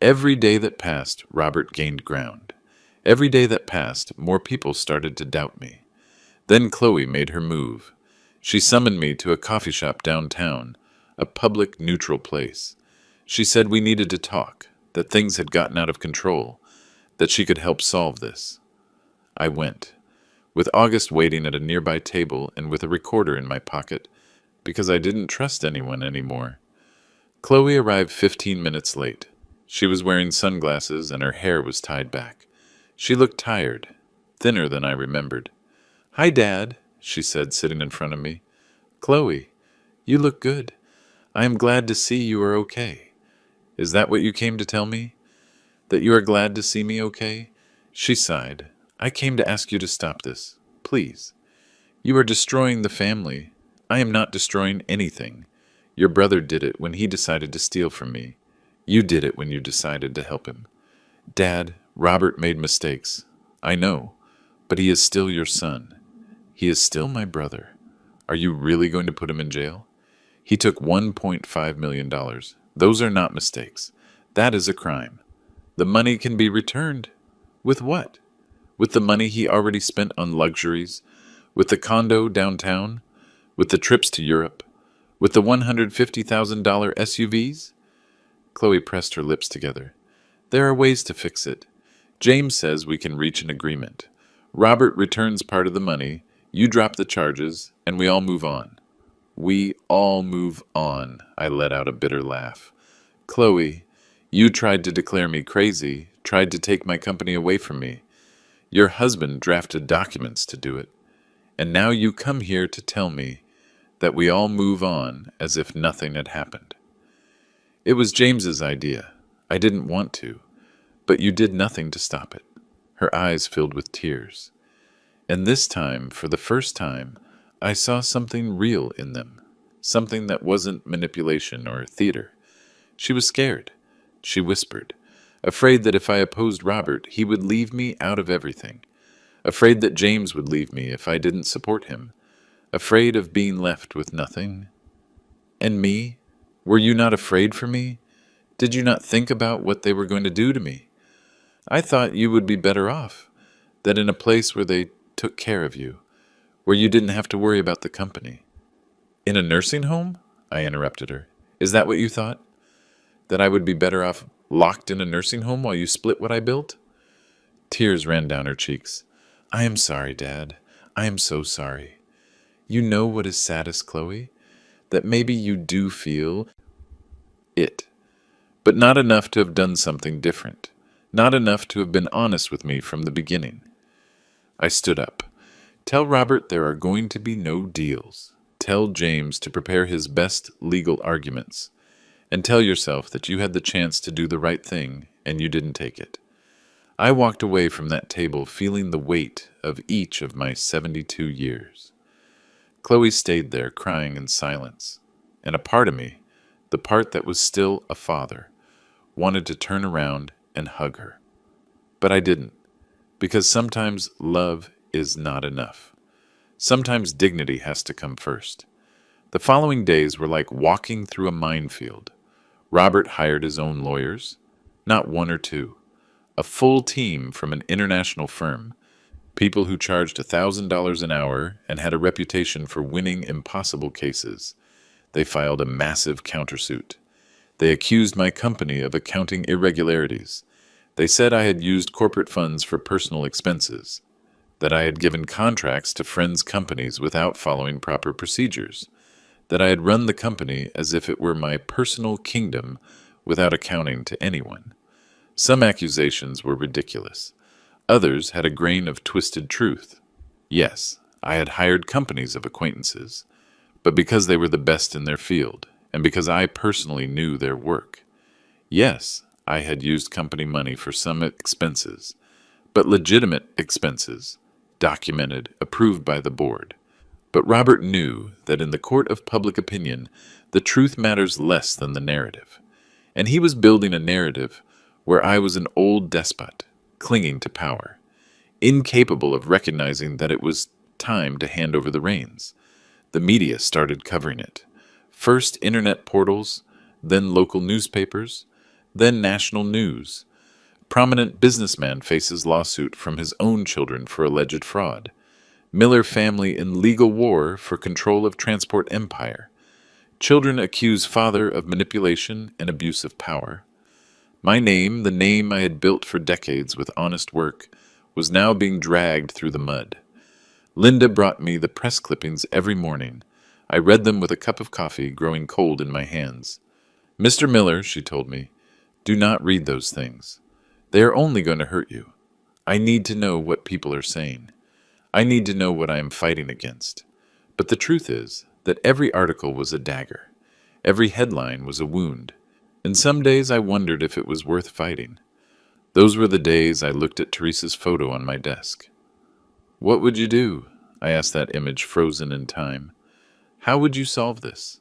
Every day that passed, Robert gained ground. Every day that passed, more people started to doubt me. Then Chloe made her move. She summoned me to a coffee shop downtown, a public, neutral place. She said we needed to talk, that things had gotten out of control, that she could help solve this. I went, with August waiting at a nearby table and with a recorder in my pocket, because I didn't trust anyone anymore. Chloe arrived 15 minutes late. She was wearing sunglasses and her hair was tied back. She looked tired, thinner than I remembered. "Hi, Dad," she said, sitting in front of me. "Chloe, you look good. I am glad to see you are okay." "Is that what you came to tell me? That you are glad to see me okay?" She sighed. "I came to ask you to stop this. Please. You are destroying the family. I am not destroying anything. Your brother did it when he decided to steal from me. You did it when you decided to help him. Dad, Robert made mistakes. I know. But he is still your son. He is still my brother. Are you really going to put him in jail? He took $1.5 million. Those are not mistakes. That is a crime. The money can be returned. With what? With the money he already spent on luxuries? With the condo downtown? With the trips to Europe? With the $150,000 SUVs? Chloe pressed her lips together. There are ways to fix it. James says we can reach an agreement. Robert returns part of the money, you drop the charges, and we all move on. We all move on, I let out a bitter laugh. Chloe, you tried to declare me crazy, tried to take my company away from me. Your husband drafted documents to do it. And now you come here to tell me that we all move on as if nothing had happened. It was James's idea. I didn't want to, but you did nothing to stop it. Her eyes filled with tears. And this time, for the first time, I saw something real in them, something that wasn't manipulation or theater. She was scared. She whispered, afraid that if I opposed Robert, he would leave me out of everything, afraid that James would leave me if I didn't support him, afraid of being left with nothing. And me? Were you not afraid for me? Did you not think about what they were going to do to me? I thought you would be better off, that in a place where they took care of you, where you didn't have to worry about the company. In a nursing home? I interrupted her. Is that what you thought? That I would be better off locked in a nursing home while you split what I built? Tears ran down her cheeks. I am sorry, Dad. I am so sorry. You know what is saddest, Chloe? That maybe you do feel it, but not enough to have done something different, not enough to have been honest with me from the beginning. I stood up. Tell Robert there are going to be no deals. Tell James to prepare his best legal arguments. And tell yourself that you had the chance to do the right thing and you didn't take it. I walked away from that table feeling the weight of each of my 72 years. Chloe stayed there crying in silence, and a part of me, the part that was still a father, wanted to turn around and hug her. But I didn't, because sometimes love is not enough. Sometimes dignity has to come first. The following days were like walking through a minefield. Robert hired his own lawyers, not one or two, a full team from an international firm, people who charged $1,000 an hour and had a reputation for winning impossible cases. They filed a massive countersuit. They accused my company of accounting irregularities. They said I had used corporate funds for personal expenses, that I had given contracts to friends' companies without following proper procedures, that I had run the company as if it were my personal kingdom without accounting to anyone. Some accusations were ridiculous. Others had a grain of twisted truth. Yes, I had hired companies of acquaintances, but because they were the best in their field, and because I personally knew their work. Yes, I had used company money for some expenses, but legitimate expenses, documented, approved by the board. But Robert knew that in the court of public opinion, the truth matters less than the narrative. And he was building a narrative where I was an old despot, clinging to power, incapable of recognizing that it was time to hand over the reins. The media started covering it. First internet portals, then local newspapers, then national news. Prominent businessman faces lawsuit from his own children for alleged fraud. Miller family in legal war for control of transport empire. Children accuse father of manipulation and abuse of power. My name, the name I had built for decades with honest work, was now being dragged through the mud. Linda brought me the press clippings every morning. I read them with a cup of coffee growing cold in my hands. Mr. Miller, she told me, do not read those things. They are only going to hurt you. I need to know what people are saying. I need to know what I am fighting against. But the truth is that every article was a dagger. Every headline was a wound. And some days I wondered if it was worth fighting. Those were the days I looked at Teresa's photo on my desk. What would you do? I asked that image frozen in time. How would you solve this?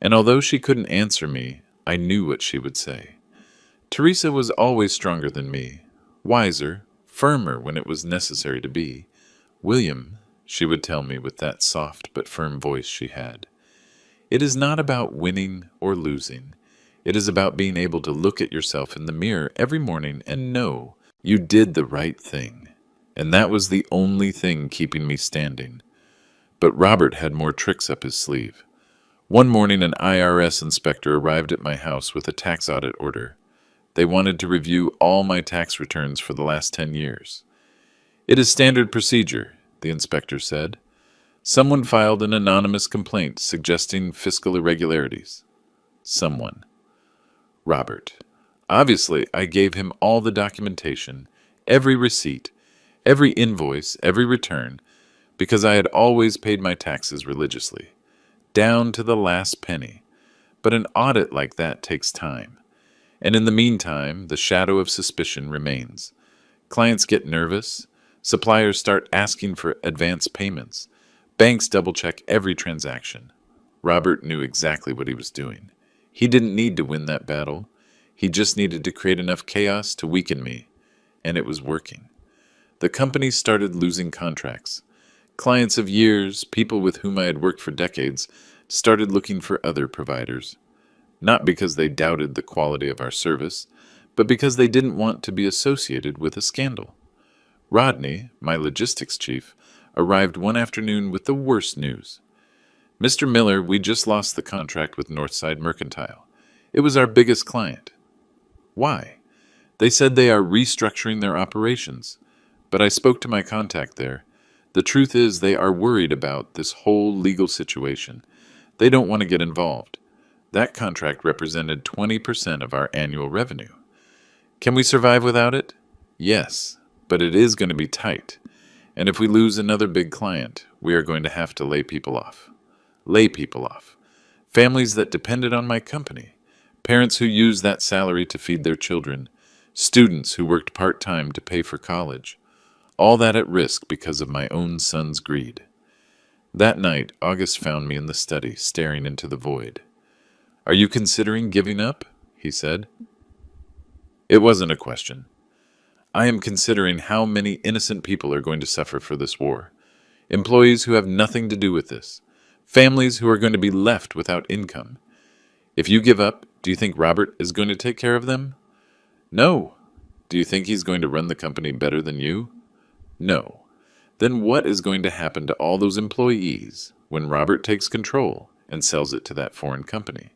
And although she couldn't answer me, I knew what she would say. Teresa was always stronger than me, wiser, firmer when it was necessary to be. William, she would tell me with that soft but firm voice she had, it is not about winning or losing. It is about being able to look at yourself in the mirror every morning and know you did the right thing. And that was the only thing keeping me standing. But Robert had more tricks up his sleeve. One morning an IRS inspector arrived at my house with a tax audit order. They wanted to review all my tax returns for the last 10 years. It is standard procedure, the inspector said. Someone filed an anonymous complaint suggesting fiscal irregularities. Someone. Robert. Obviously, I gave him all the documentation, every receipt, every invoice, every return, because I had always paid my taxes religiously, down to the last penny. But an audit like that takes time. And in the meantime, the shadow of suspicion remains. Clients get nervous. Suppliers start asking for advance payments. Banks double-check every transaction. Robert knew exactly what he was doing. He didn't need to win that battle. He just needed to create enough chaos to weaken me. And it was working. The company started losing contracts. Clients of years, people with whom I had worked for decades, started looking for other providers. Not because they doubted the quality of our service, but because they didn't want to be associated with a scandal. Rodney, my logistics chief, arrived one afternoon with the worst news. Mr. Miller, we just lost the contract with Northside Mercantile. It was our biggest client. Why? They said they are restructuring their operations. But I spoke to my contact there. The truth is they are worried about this whole legal situation. They don't want to get involved. That contract represented 20% of our annual revenue. Can we survive without it? Yes, but it is going to be tight. And if we lose another big client, we are going to have to lay people off. Lay people off. Families that depended on my company. Parents who used that salary to feed their children. Students who worked part-time to pay for college. All that at risk because of my own son's greed. That night, August found me in the study, staring into the void. Are you considering giving up? He said. It wasn't a question. I am considering how many innocent people are going to suffer for this war. Employees who have nothing to do with this. Families who are going to be left without income. If you give up, do you think Robert is going to take care of them? No. Do you think he's going to run the company better than you? No. Then what is going to happen to all those employees when Robert takes control and sells it to that foreign company?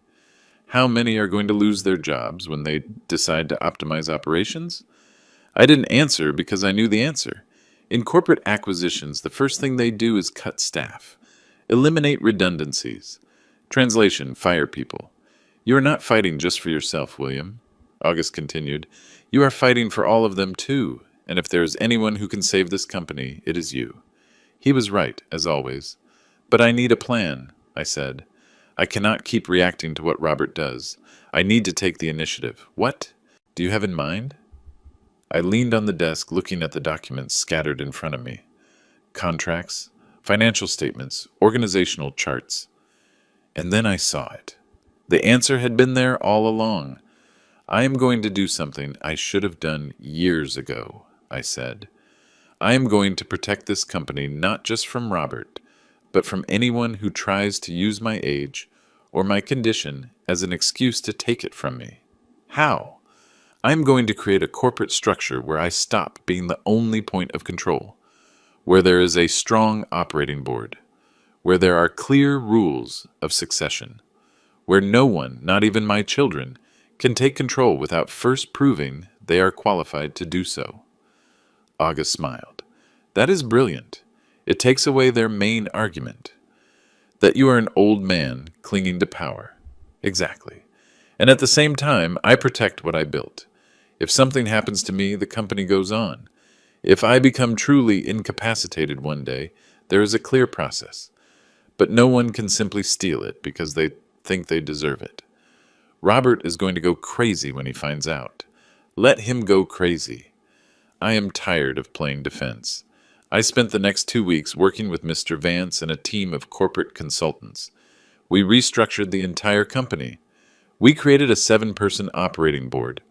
How many are going to lose their jobs when they decide to optimize operations? I didn't answer because I knew the answer. In corporate acquisitions, the first thing they do is cut staff. Eliminate redundancies. Translation, fire people. You are not fighting just for yourself, William. August continued. You are fighting for all of them too, and if there is anyone who can save this company, it is you. He was right, as always. But I need a plan, I said. I cannot keep reacting to what Robert does. I need to take the initiative. What do you have in mind? I leaned on the desk, looking at the documents scattered in front of me. Contracts, financial statements, organizational charts. And then I saw it. The answer had been there all along. I am going to do something I should have done years ago, I said. I am going to protect this company not just from Robert, but from anyone who tries to use my age or my condition as an excuse to take it from me. How? I am going to create a corporate structure where I stop being the only point of control, where there is a strong operating board, where there are clear rules of succession, where no one, not even my children, can take control without first proving they are qualified to do so. August smiled. That is brilliant. It takes away their main argument, that you are an old man clinging to power. Exactly. And at the same time, I protect what I built. If something happens to me, the company goes on. If I become truly incapacitated one day, there is a clear process. But no one can simply steal it because they think they deserve it. Robert is going to go crazy when he finds out. Let him go crazy. I am tired of playing defense. I spent the next 2 weeks working with Mr. Vance and a team of corporate consultants. We restructured the entire company. We created a 7-person operating board.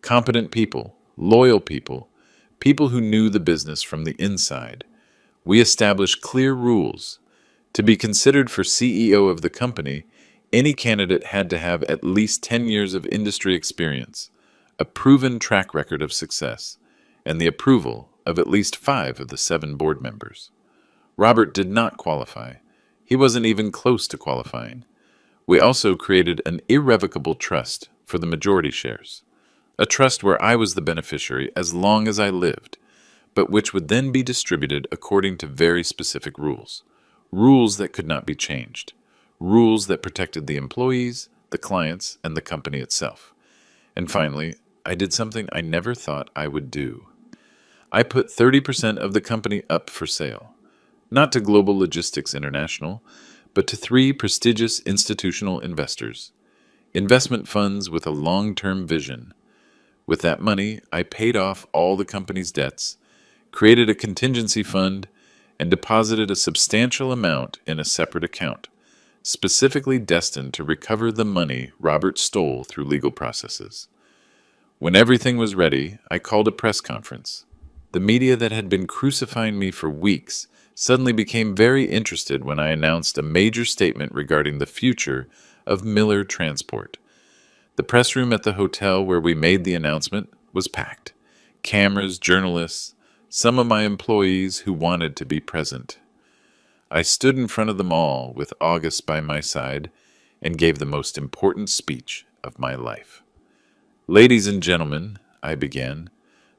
Competent people, loyal people, people who knew the business from the inside. We established clear rules. To be considered for CEO of the company, any candidate had to have at least 10 years of industry experience, a proven track record of success, and the approval of at least 5 of the 7 board members. Robert did not qualify. He wasn't even close to qualifying. We also created an irrevocable trust for the majority shares, a trust where I was the beneficiary as long as I lived, but which would then be distributed according to very specific rules, rules that could not be changed, rules that protected the employees, the clients, and the company itself. And finally, I did something I never thought I would do. I put 30% of the company up for sale, not to Global Logistics International, but to 3 prestigious institutional investors, investment funds with a long-term vision. With that money, I paid off all the company's debts, created a contingency fund, and deposited a substantial amount in a separate account, specifically destined to recover the money Robert stole through legal processes. When everything was ready, I called a press conference. The media that had been crucifying me for weeks suddenly became very interested when I announced a major statement regarding the future of Miller Transport. The press room at the hotel where we made the announcement was packed. Cameras, journalists, some of my employees who wanted to be present. I stood in front of them all with August by my side and gave the most important speech of my life. Ladies and gentlemen, I began,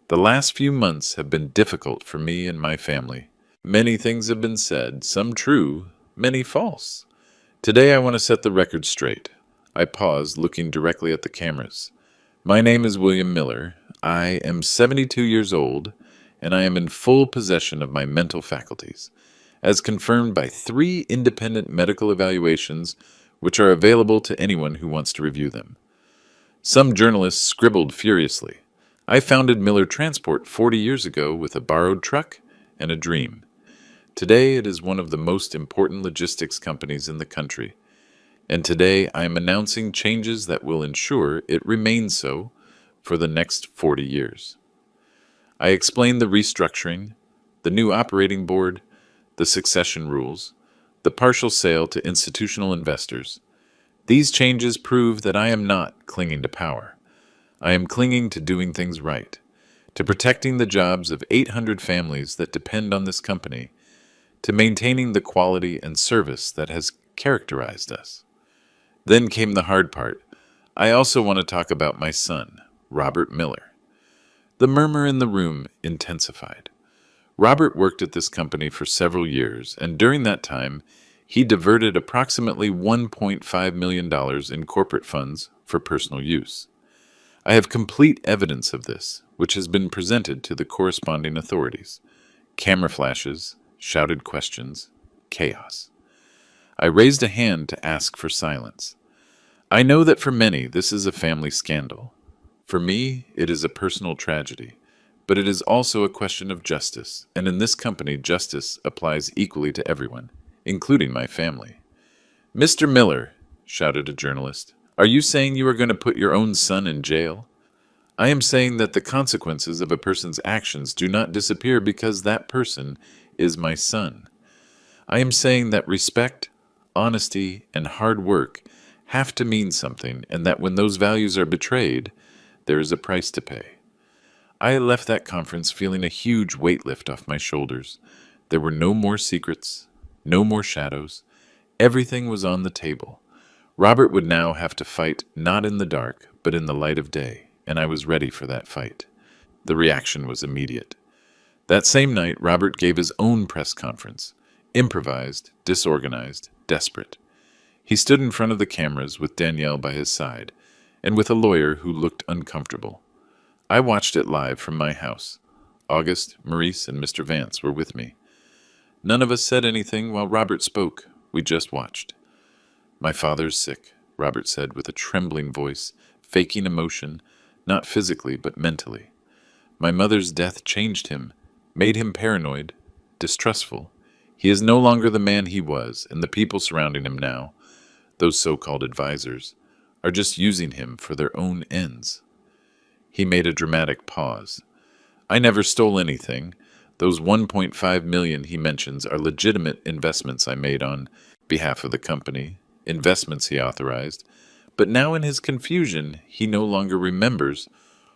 the last few months have been difficult for me and my family. Many things have been said, some true, many false. Today I want to set the record straight. I paused, looking directly at the cameras. My name is William Miller. I am 72 years old, and I am in full possession of my mental faculties, as confirmed by 3 independent medical evaluations which are available to anyone who wants to review them. Some journalists scribbled furiously. I founded Miller Transport 40 years ago with a borrowed truck and a dream. Today it is one of the most important logistics companies in the country, and today I am announcing changes that will ensure it remains so for the next 40 years. I explained the restructuring, the new operating board, the succession rules, the partial sale to institutional investors. These changes prove that I am not clinging to power. I am clinging to doing things right, to protecting the jobs of 800 families that depend on this company, to maintaining the quality and service that has characterized us. Then came the hard part. I also want to talk about my son, Robert Miller. The murmur in the room intensified. Robert worked at this company for several years, and during that time, he diverted approximately $1.5 million in corporate funds for personal use. I have complete evidence of this, which has been presented to the corresponding authorities. Camera flashes, shouted questions, chaos. I raised a hand to ask for silence. I know that for many this is a family scandal. For me, it is a personal tragedy. But it is also a question of justice, and in this company justice applies equally to everyone, including my family. "Mr. Miller," shouted a journalist, "are you saying you are going to put your own son in jail?" "I am saying that the consequences of a person's actions do not disappear because that person is my son. I am saying that respect, honesty, and hard work have to mean something, and that when those values are betrayed, there is a price to pay." I left that conference feeling a huge weight lift off my shoulders. There were no more secrets, no more shadows. Everything was on the table. Robert would now have to fight not in the dark, but in the light of day, and I was ready for that fight. The reaction was immediate. That same night, Robert gave his own press conference. Improvised, disorganized, desperate. He stood in front of the cameras with Danielle by his side, and with a lawyer who looked uncomfortable. I watched it live from my house. August, Maurice, and Mr. Vance were with me. None of us said anything while Robert spoke. We just watched. "My father's sick," Robert said with a trembling voice, faking emotion, not physically but mentally. "My mother's death changed him, made him paranoid, distrustful. He is no longer the man he was, and the people surrounding him now, those so-called advisors, are just using him for their own ends." He made a dramatic pause. "I never stole anything. Those 1.5 million he mentions are legitimate investments I made on behalf of the company, investments he authorized. But now in his confusion, he no longer remembers,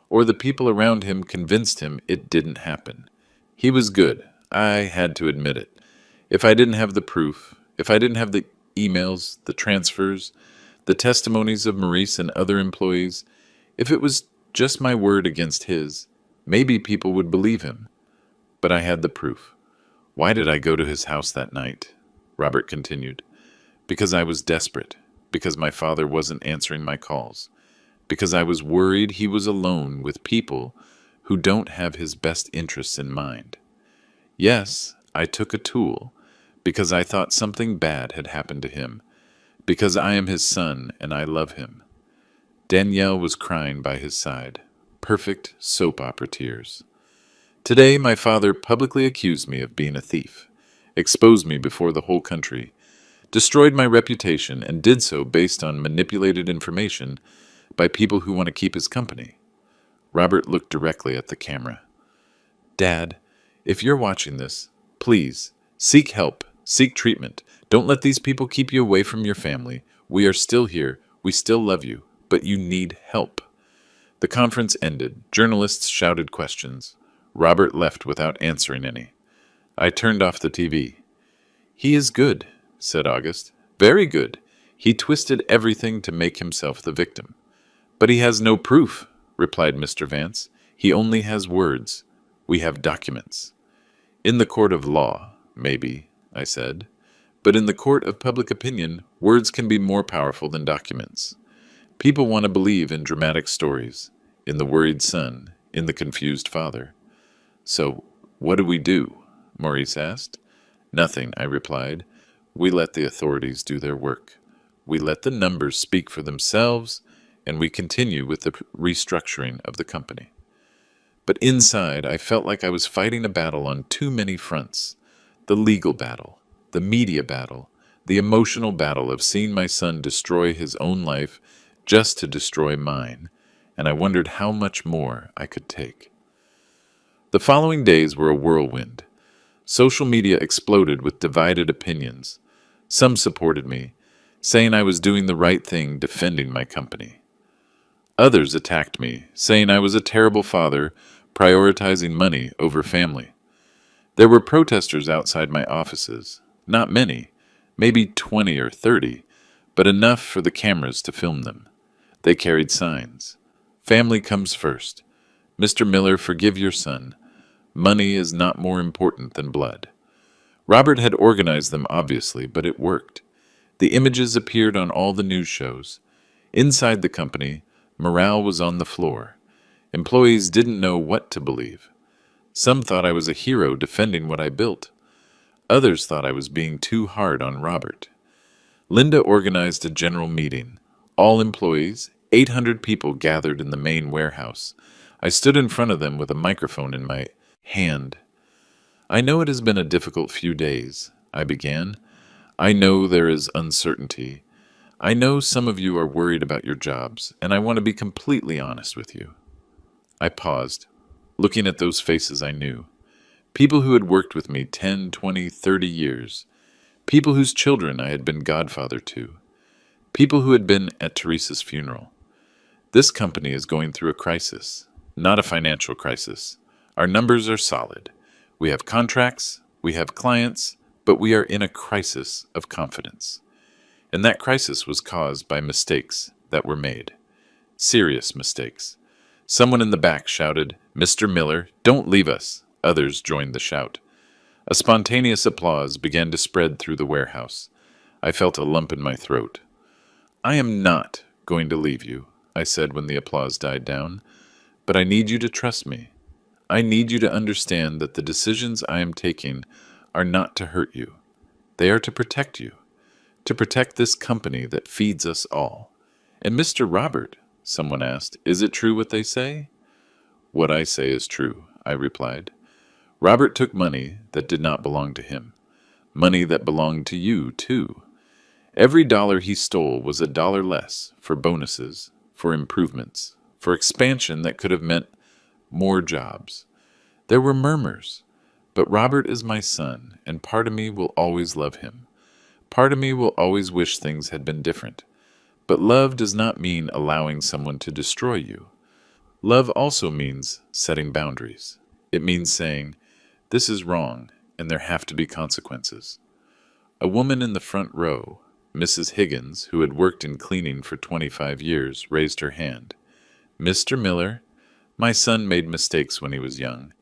or the people around him convinced him it didn't happen. He was good. I had to admit it. If I didn't have the proof, if I didn't have the emails, the transfers, the testimonies of Maurice and other employees, if it was just my word against his, maybe people would believe him. But I had the proof. Why did I go to his house that night?" Robert continued. "Because I was desperate, because my father wasn't answering my calls, because I was worried he was alone with people who don't have his best interests in mind. Yes, I took a tool, because I thought something bad had happened to him, because I am his son and I love him." Danielle was crying by his side. Perfect soap opera tears. "Today my father publicly accused me of being a thief, exposed me before the whole country, destroyed my reputation, and did so based on manipulated information by people who want to keep his company." Robert looked directly at the camera. "Dad, if you're watching this, please, seek help, seek treatment. Don't let these people keep you away from your family. We are still here. We still love you. But you need help." The conference ended. Journalists shouted questions. Robert left without answering any. I turned off the TV. "He is good," said August. "Very good. He twisted everything to make himself the victim." "But he has no proof," replied Mr. Vance. "He only has words. We have documents." "In the court of law, maybe," I said. "But in the court of public opinion, words can be more powerful than documents. People want to believe in dramatic stories, in the worried son, in the confused father." "So, what do we do?" Maurice asked. "Nothing," I replied. "We let the authorities do their work. We let the numbers speak for themselves, and we continue with the restructuring of the company." But inside, I felt like I was fighting a battle on too many fronts. The legal battle, the media battle, the emotional battle of seeing my son destroy his own life just to destroy mine, and I wondered how much more I could take. The following days were a whirlwind. Social media exploded with divided opinions. Some supported me, saying I was doing the right thing defending my company. Others attacked me, saying I was a terrible father, prioritizing money over family. There were protesters outside my offices, not many, maybe 20 or 30, but enough for the cameras to film them. They carried signs. "Family comes first. Mr. Miller, forgive your son. Money is not more important than blood." Robert had organized them, obviously, but it worked. The images appeared on all the news shows. Inside the company, morale was on the floor. Employees didn't know what to believe. Some thought I was a hero defending what I built. Others thought I was being too hard on Robert. Linda organized a general meeting. All employees, 800 people gathered in the main warehouse. I stood in front of them with a microphone in my hand. I know it has been a difficult few days, I began. I know there is uncertainty. I know some of you are worried about your jobs, and I want to be completely honest with you. I paused, looking at those faces I knew. People who had worked with me 10, 20, 30 years. People whose children I had been godfather to. People who had been at Teresa's funeral. This company is going through a crisis, not a financial crisis. Our numbers are solid. We have contracts, we have clients, but we are in a crisis of confidence. And that crisis was caused by mistakes that were made. Serious mistakes. Someone in the back shouted, "Mr. Miller, don't leave us." Others joined the shout. A spontaneous applause began to spread through the warehouse. I felt a lump in my throat. "I am not going to leave you," I said when the applause died down. "But I need you to trust me. I need you to understand that the decisions I am taking are not to hurt you. They are to protect you. To protect this company that feeds us all." "And Mr. Robert," someone asked, "is it true what they say?" "What I say is true," I replied. Robert took money that did not belong to him. Money that belonged to you, too. Every dollar he stole was a dollar less for bonuses, for improvements, for expansion that could have meant more jobs. There were murmurs, but Robert is my son, and part of me will always love him. Part of me will always wish things had been different. But love does not mean allowing someone to destroy you. Love also means setting boundaries. It means saying, "This is wrong, and there have to be consequences." A woman in the front row, Mrs. Higgins, who had worked in cleaning for 25 years, raised her hand. "Mr. Miller, my son made mistakes when he was young.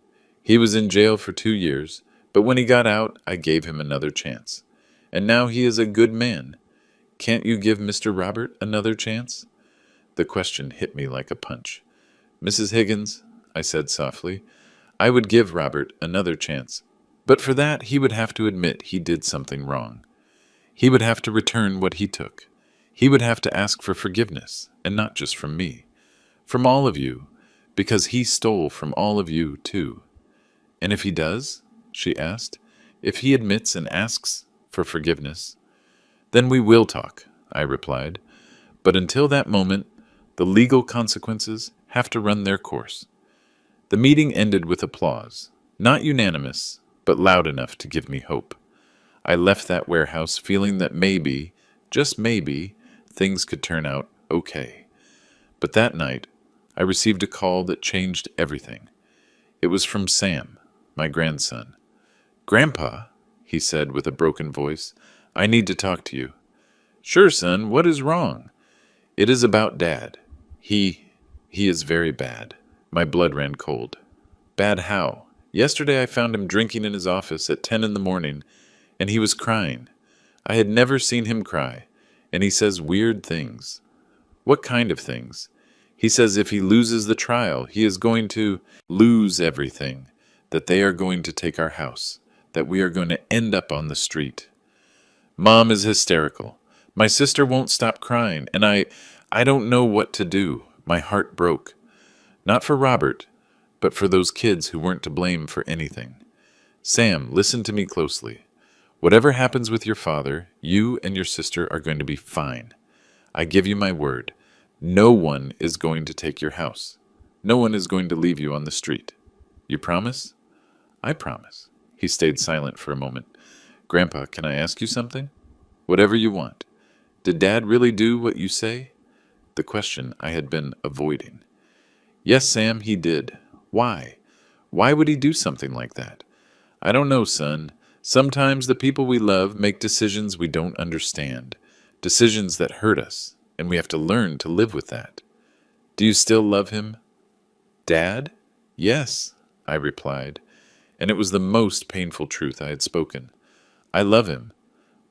He was in jail for 2 years, but when he got out, I gave him another chance. And now he is a good man. Can't you give Mr. Robert another chance?" The question hit me like a punch. "Mrs. Higgins," I said softly, "I would give Robert another chance. But for that, he would have to admit he did something wrong. He would have to return what he took. He would have to ask for forgiveness, and not just from me. From all of you, because he stole from all of you, too." "And if he does?" she asked. "If he admits and asks for forgiveness?" "Then we will talk," I replied. "But until that moment, the legal consequences have to run their course." The meeting ended with applause, not unanimous, but loud enough to give me hope. I left that warehouse feeling that maybe, just maybe, things could turn out okay. But that night, I received a call that changed everything. It was from Sam, my grandson. "Grandpa," he said with a broken voice, "I need to talk to you." "Sure, son, what is wrong?" "It is about Dad. He is very bad." My blood ran cold. "Bad how?" "Yesterday I found him drinking in his office at 10 in the morning, and he was crying. I had never seen him cry, and he says weird things." "What kind of things?" "He says if he loses the trial, he is going to lose everything, that they are going to take our house, that we are going to end up on the street." Mom is hysterical. My sister won't stop crying, and I don't know what to do. My heart broke. Not for Robert, but for those kids who weren't to blame for anything. "Sam, listen to me closely. Whatever happens with your father, you and your sister are going to be fine. I give you my word. No one is going to take your house. No one is going to leave you on the street. You promise?" "I promise." He stayed silent for a moment. "Grandpa, can I ask you something?" "Whatever you want. Did Dad really do what you say?" The question I had been avoiding. "Yes, Sam, he did. Why? Why would he do something like that?" "I don't know, son. Sometimes the people we love make decisions we don't understand, decisions that hurt us, and we have to learn to live with that." "Do you still love him?" "Dad? Yes," I replied, and it was the most painful truth I had spoken. "I love him,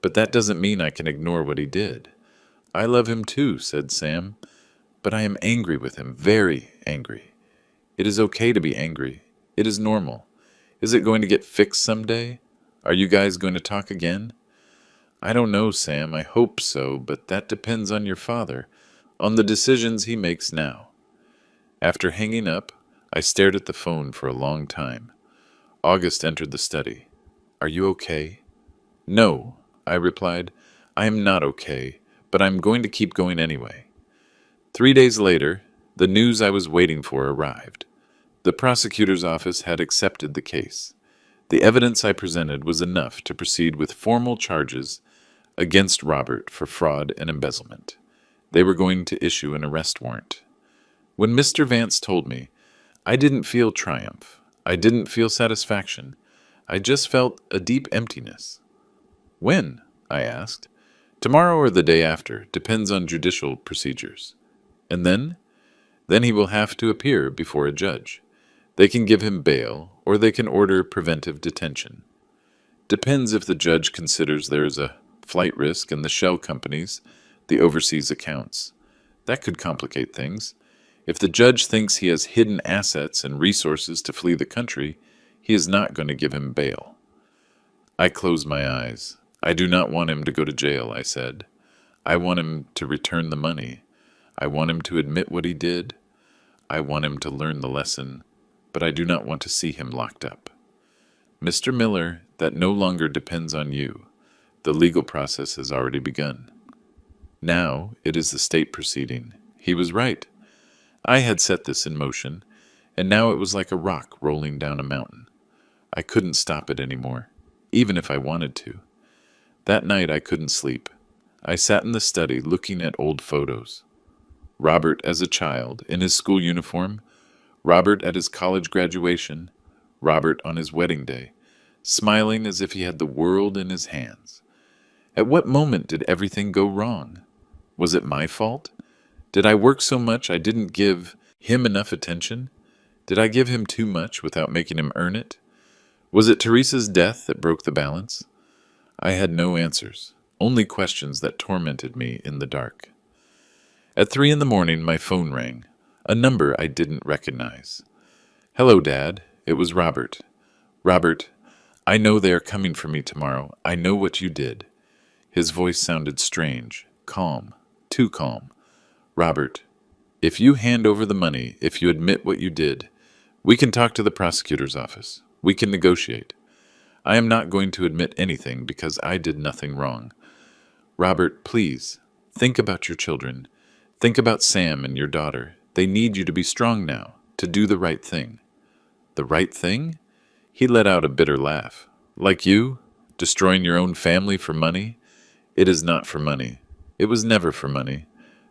but that doesn't mean I can ignore what he did." "I love him too," said Sam, "but I am angry with him, very angry." "It is okay to be angry. It is normal. Is it going to get fixed someday?" Are you guys going to talk again? I don't know, Sam. I hope so, but that depends on your father, on the decisions he makes now. After hanging up, I stared at the phone for a long time. August entered the study. Are you okay? No, I replied. I am not okay, but I'm going to keep going anyway. 3 days later, the news I was waiting for arrived. The prosecutor's office had accepted the case. The evidence I presented was enough to proceed with formal charges against Robert for fraud and embezzlement. They were going to issue an arrest warrant. When Mr. Vance told me, I didn't feel triumph. I didn't feel satisfaction. I just felt a deep emptiness. When? I asked. Tomorrow or the day after, depends on judicial procedures. And then? Then he will have to appear before a judge. They can give him bail, or they can order preventive detention. Depends if the judge considers there is a flight risk in the shell companies, the overseas accounts. That could complicate things. If the judge thinks he has hidden assets and resources to flee the country, he is not going to give him bail. I closed my eyes. I do not want him to go to jail, I said. I want him to return the money. I want him to admit what he did. I want him to learn the lesson, but I do not want to see him locked up. Mr. Miller, that no longer depends on you. The legal process has already begun. Now it is the state proceeding. He was right. I had set this in motion, and now it was like a rock rolling down a mountain. I couldn't stop it anymore, even if I wanted to. That night I couldn't sleep. I sat in the study looking at old photos. Robert as a child, in his school uniform, Robert at his college graduation, Robert on his wedding day, smiling as if he had the world in his hands. At what moment did everything go wrong? Was it my fault? Did I work so much I didn't give him enough attention? Did I give him too much without making him earn it? Was it Teresa's death that broke the balance? I had no answers, only questions that tormented me in the dark. At 3 a.m, my phone rang, a number I didn't recognize. Hello, Dad. It was Robert. Robert, I know they are coming for me tomorrow. I know what you did. His voice sounded strange, calm, too calm. Robert, if you hand over the money, if you admit what you did, we can talk to the prosecutor's office. We can negotiate. I am not going to admit anything because I did nothing wrong. Robert, please, think about your children. Think about Sam and your daughter. They need you to be strong now, to do the right thing. The right thing? He let out a bitter laugh. Like you? Destroying your own family for money? It is not for money. It was never for money.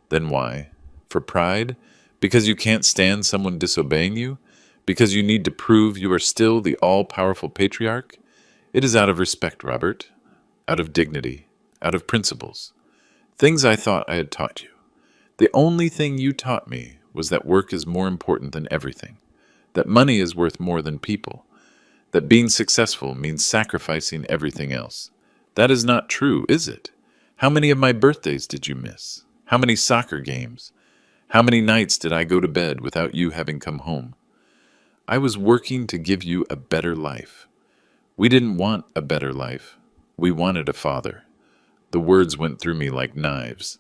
Then why? For pride? Because you can't stand someone disobeying you? Because you need to prove you are still the all-powerful patriarch? It is out of respect, Robert. Out of dignity. Out of principles. Things I thought I had taught you. The only thing you taught me was that work is more important than everything. That money is worth more than people. That being successful means sacrificing everything else. That is not true, is it? How many of my birthdays did you miss? How many soccer games? How many nights did I go to bed without you having come home? I was working to give you a better life. We didn't want a better life. We wanted a father. The words went through me like knives.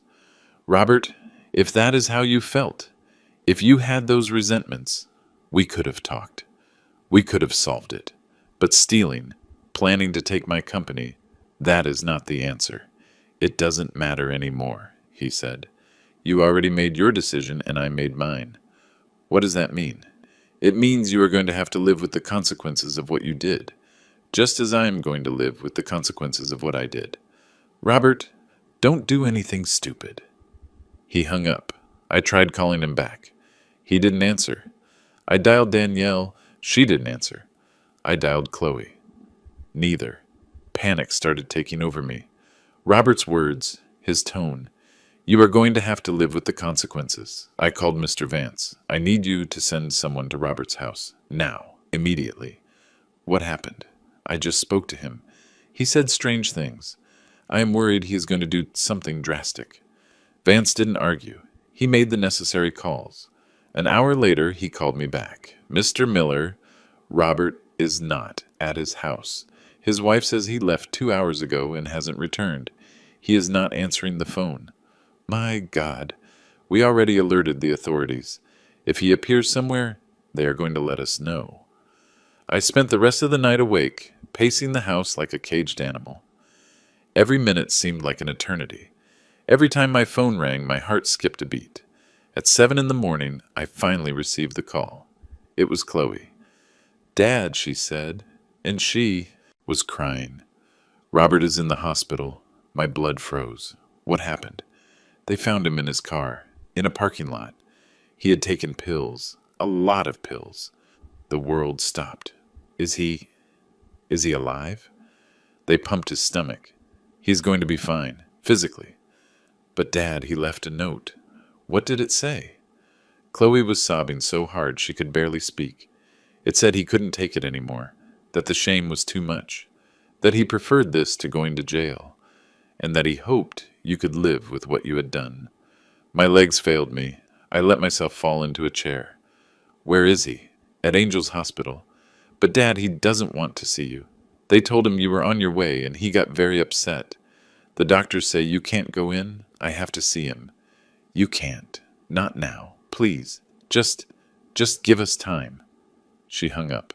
Robert, if that is how you felt, if you had those resentments, we could have talked. We could have solved it. But stealing, planning to take my company, that is not the answer. It doesn't matter anymore, he said. You already made your decision and I made mine. What does that mean? It means you are going to have to live with the consequences of what you did, just as I am going to live with the consequences of what I did. Robert, don't do anything stupid. He hung up. I tried calling him back. He didn't answer. I dialed Danielle. She didn't answer. I dialed Chloe. Neither. Panic started taking over me. Robert's words, his tone. You are going to have to live with the consequences. I called Mr. Vance. I need you to send someone to Robert's house. Now. Immediately. What happened? I just spoke to him. He said strange things. I am worried he is going to do something drastic. Vance didn't argue. He made the necessary calls. An hour later, he called me back. Mr. Miller, Robert is not at his house. His wife says he left 2 hours ago and hasn't returned. He is not answering the phone. My God. We already alerted the authorities. If he appears somewhere, they are going to let us know. I spent the rest of the night awake, pacing the house like a caged animal. Every minute seemed like an eternity. Every time my phone rang, my heart skipped a beat. At 7 in the morning, I finally received the call. It was Chloe. "Dad," she said, and she was crying. "Robert is in the hospital." My blood froze. What happened? They found him in his car, in a parking lot. He had taken pills, a lot of pills. The world stopped. Is he alive? They pumped his stomach. He's going to be fine, physically. But Dad, he left a note. What did it say? Chloe was sobbing so hard she could barely speak. It said he couldn't take it anymore, that the shame was too much, that he preferred this to going to jail, and that he hoped you could live with what you had done. My legs failed me. I let myself fall into a chair. Where is he? At Angel's Hospital. But Dad, he doesn't want to see you. They told him you were on your way, and he got very upset. The doctors say you can't go in. I have to see him. You can't. Not now. Please. Just give us time. She hung up.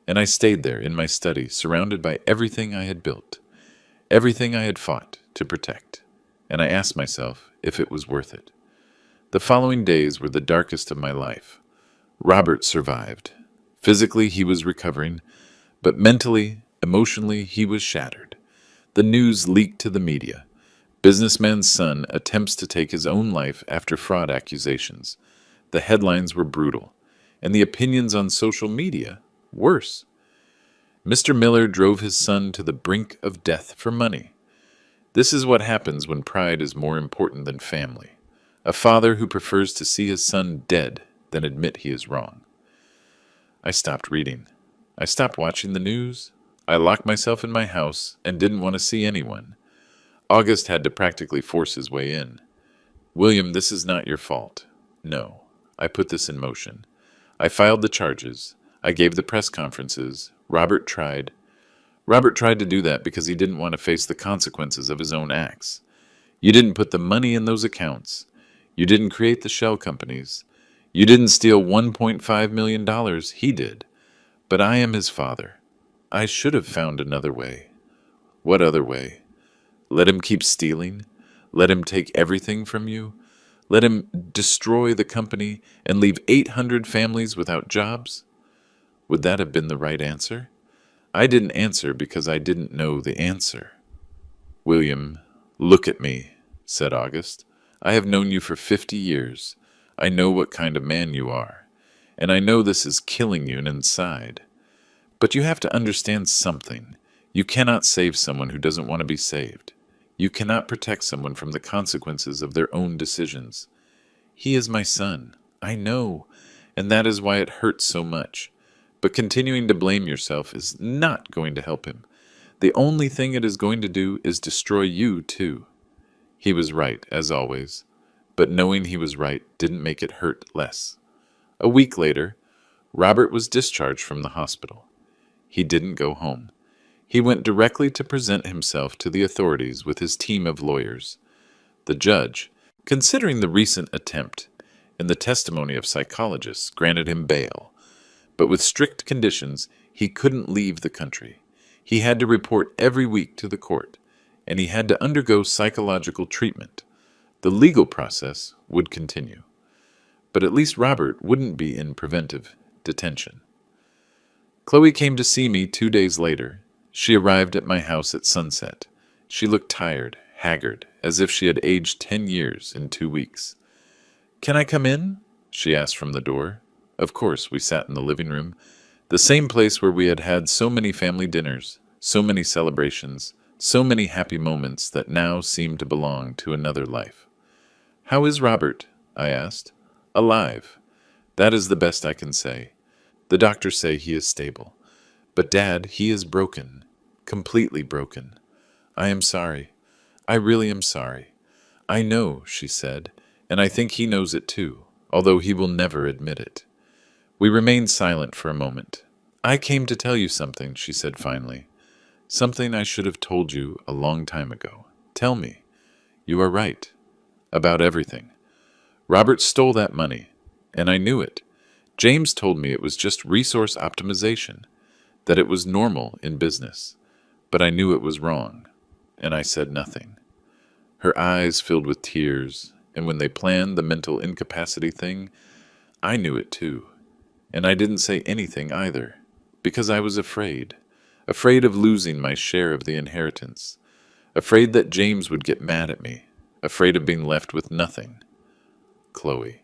And I stayed there in my study, surrounded by everything I had built, everything I had fought to protect. And I asked myself if it was worth it. The following days were the darkest of my life. Robert survived. Physically, he was recovering, but mentally, emotionally, he was shattered. The news leaked to the media. Businessman's son attempts to take his own life after fraud accusations. The headlines were brutal, and the opinions on social media worse. Mr. Miller drove his son to the brink of death for money. This is what happens when pride is more important than family. A father who prefers to see his son dead than admit he is wrong. I stopped reading. I stopped watching the news. I locked myself in my house and didn't want to see anyone. August had to practically force his way in. "William, this is not your fault." No, I put this in motion. I filed the charges. I gave the press conferences. Robert tried to do that because he didn't want to face the consequences of his own acts. You didn't put the money in those accounts. You didn't create the shell companies. You didn't steal $1.5 million. He did. But I am his father. I should have found another way. What other way? Let him keep stealing? Let him take everything from you? Let him destroy the company and leave 800 families without jobs? Would that have been the right answer? I didn't answer because I didn't know the answer. "William, look at me," said August. "I have known you for 50 years. I know what kind of man you are, and I know this is killing you inside. But you have to understand something. You cannot save someone who doesn't want to be saved. You cannot protect someone from the consequences of their own decisions. He is my son. I know, and that is why it hurts so much. But continuing to blame yourself is not going to help him. The only thing it is going to do is destroy you, too." He was right, as always, but knowing he was right didn't make it hurt less. A week later, Robert was discharged from the hospital. He didn't go home. He went directly to present himself to the authorities with his team of lawyers. The judge, considering the recent attempt and the testimony of psychologists, granted him bail. But with strict conditions, he couldn't leave the country. He had to report every week to the court, and he had to undergo psychological treatment. The legal process would continue. But at least Robert wouldn't be in preventive detention. Chloe came to see me 2 days later. She arrived at my house at sunset. She looked tired, haggard, as if she had aged 10 years in 2 weeks. "Can I come in?" she asked from the door. Of course, we sat in the living room, the same place where we had had so many family dinners, so many celebrations, so many happy moments that now seemed to belong to another life. "How is Robert?" I asked. "Alive. That is the best I can say. The doctors say he is stable. But Dad, he is broken, completely broken. I am sorry. I really am sorry. I know," she said, "and I think he knows it too, although he will never admit it." We remained silent for a moment. I came to tell you something, she said finally. Something I should have told you a long time ago. Tell me. You are right. About everything. Robert stole that money, and I knew it. James told me it was just resource optimization, that it was normal in business. But I knew it was wrong, and I said nothing. Her eyes filled with tears, and when they planned the mental incapacity thing, I knew it too. And I didn't say anything either, because I was afraid. Afraid of losing my share of the inheritance. Afraid that James would get mad at me. Afraid of being left with nothing. Chloe.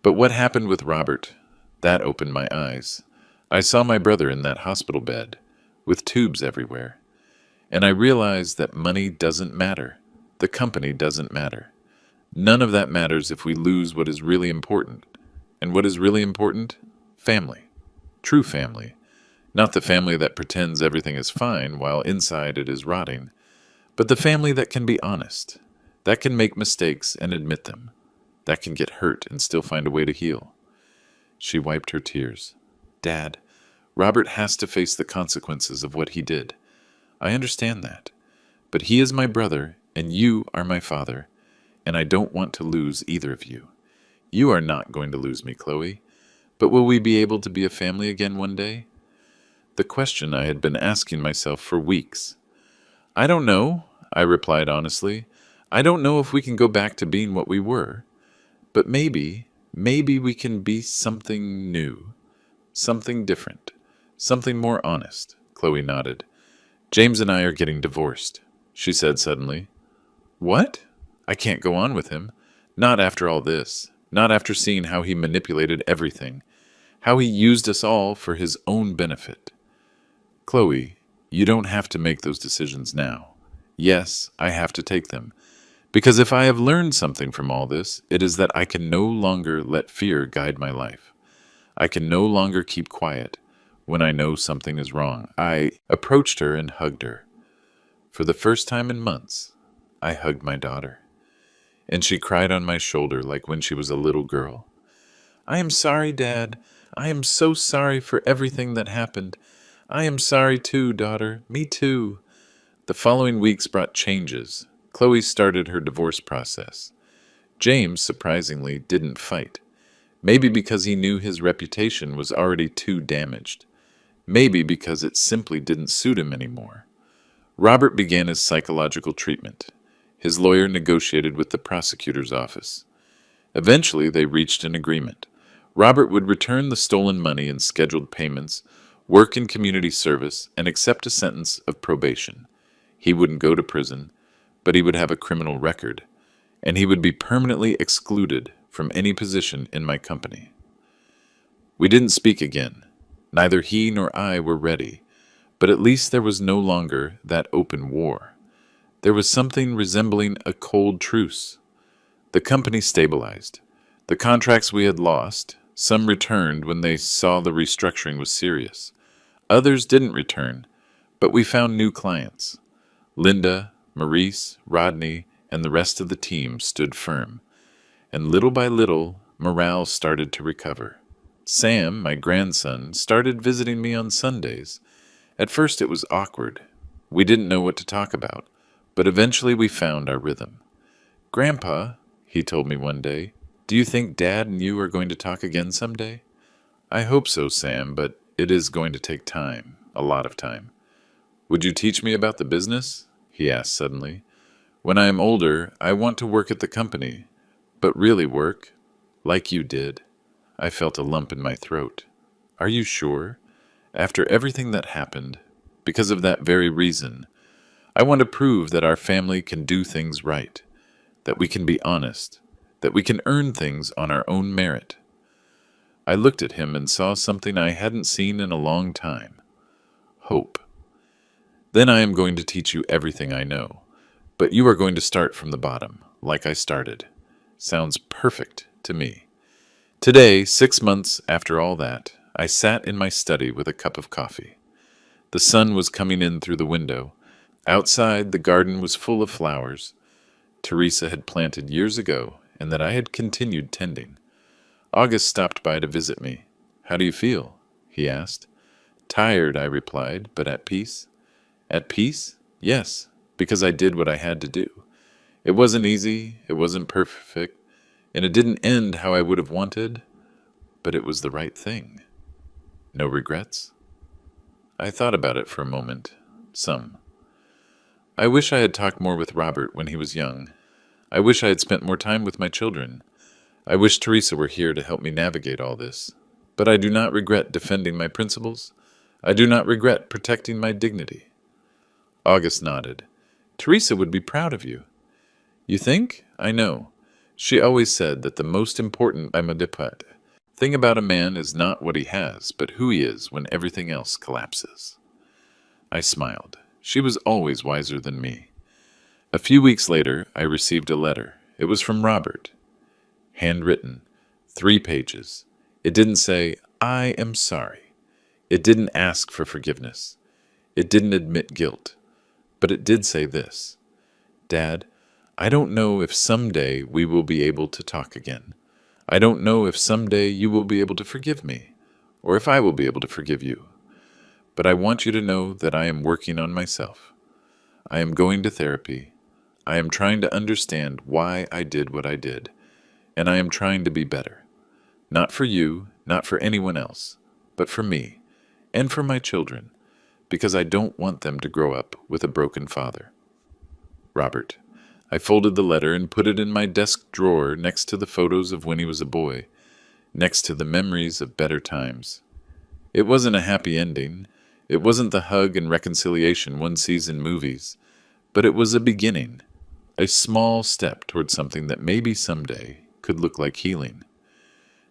But what happened with Robert? That opened my eyes. I saw my brother in that hospital bed, with tubes everywhere. And I realized that money doesn't matter. The company doesn't matter. None of that matters if we lose what is really important. And what is really important? Family. True family. Not the family that pretends everything is fine while inside it is rotting, but the family that can be honest, that can make mistakes and admit them, that can get hurt and still find a way to heal. She wiped her tears. Dad, Robert has to face the consequences of what he did. I understand that. But he is my brother, and you are my father, and I don't want to lose either of you. You are not going to lose me, Chloe. But will we be able to be a family again one day? The question I had been asking myself for weeks. I don't know, I replied honestly. I don't know if we can go back to being what we were. But maybe we can be something new. Something different. Something more honest. Chloe nodded. James and I are getting divorced, she said suddenly. What? I can't go on with him. Not after all this. Not after seeing how he manipulated everything. How he used us all for his own benefit. Chloe, you don't have to make those decisions now. Yes, I have to take them. Because if I have learned something from all this, it is that I can no longer let fear guide my life. I can no longer keep quiet when I know something is wrong. I approached her and hugged her. For the first time in months, I hugged my daughter. And she cried on my shoulder like when she was a little girl. I am sorry, Dad. I am so sorry for everything that happened. I am sorry too, daughter. Me too. The following weeks brought changes. Chloe started her divorce process. James, surprisingly, didn't fight. Maybe because he knew his reputation was already too damaged. Maybe because it simply didn't suit him anymore. Robert began his psychological treatment. His lawyer negotiated with the prosecutor's office. Eventually, they reached an agreement. Robert would return the stolen money and scheduled payments, work in community service, and accept a sentence of probation. He wouldn't go to prison, but he would have a criminal record, and he would be permanently excluded from any position in my company. We didn't speak again. Neither he nor I were ready, but at least there was no longer that open war. There was something resembling a cold truce. The company stabilized. The contracts we had lost, some returned when they saw the restructuring was serious. Others didn't return, but we found new clients. Linda, Maurice, Rodney, and the rest of the team stood firm. And little by little, morale started to recover. Sam, my grandson, started visiting me on Sundays. At first it was awkward. We didn't know what to talk about, but eventually we found our rhythm. Grandpa, he told me one day, do you think Dad and you are going to talk again someday? I hope so, Sam, but it is going to take time, a lot of time. Would you teach me about the business? He asked suddenly. When I am older, I want to work at the company, but really work, like you did. I felt a lump in my throat. Are you sure? After everything that happened, because of that very reason, I want to prove that our family can do things right, that we can be honest, that we can earn things on our own merit. I looked at him and saw something I hadn't seen in a long time. Hope. Then I am going to teach you everything I know, but you are going to start from the bottom, like I started. Sounds perfect to me. Today, 6 months after all that, I sat in my study with a cup of coffee. The sun was coming in through the window. Outside, the garden was full of flowers Teresa had planted years ago and that I had continued tending. August stopped by to visit me. How do you feel? He asked. Tired, I replied, but at peace. At peace? Yes, because I did what I had to do. It wasn't easy, it wasn't perfect, and it didn't end how I would have wanted, but it was the right thing. No regrets? I thought about it for a moment. Some. I wish I had talked more with Robert when he was young. I wish I had spent more time with my children. I wish Teresa were here to help me navigate all this. But I do not regret defending my principles. I do not regret protecting my dignity. August nodded. Teresa would be proud of you. You think? I know. She always said that the most important thing about a man is not what he has, but who he is when everything else collapses. I smiled. She was always wiser than me. A few weeks later, I received a letter. It was from Robert. Handwritten. 3 pages. It didn't say, I am sorry. It didn't ask for forgiveness. It didn't admit guilt. But it did say this. Dad, I don't know if someday we will be able to talk again. I don't know if someday you will be able to forgive me, or if I will be able to forgive you. But I want you to know that I am working on myself. I am going to therapy. I am trying to understand why I did what I did, and I am trying to be better. Not for you, not for anyone else, but for me, and for my children, because I don't want them to grow up with a broken father. Robert. I folded the letter and put it in my desk drawer next to the photos of when he was a boy, next to the memories of better times. It wasn't a happy ending. It wasn't the hug and reconciliation one sees in movies, but it was a beginning, a small step toward something that maybe someday could look like healing.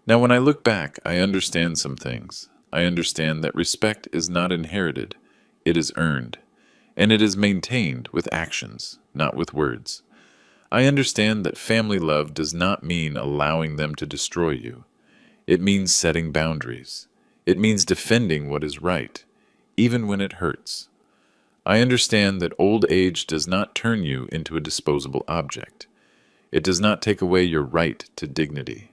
Now, when I look back, I understand some things. I understand that respect is not inherited, it is earned, and it is maintained with actions, not with words. I understand that family love does not mean allowing them to destroy you. It means setting boundaries. It means defending what is right, even when it hurts. I understand that old age does not turn you into a disposable object. It does not take away your right to dignity.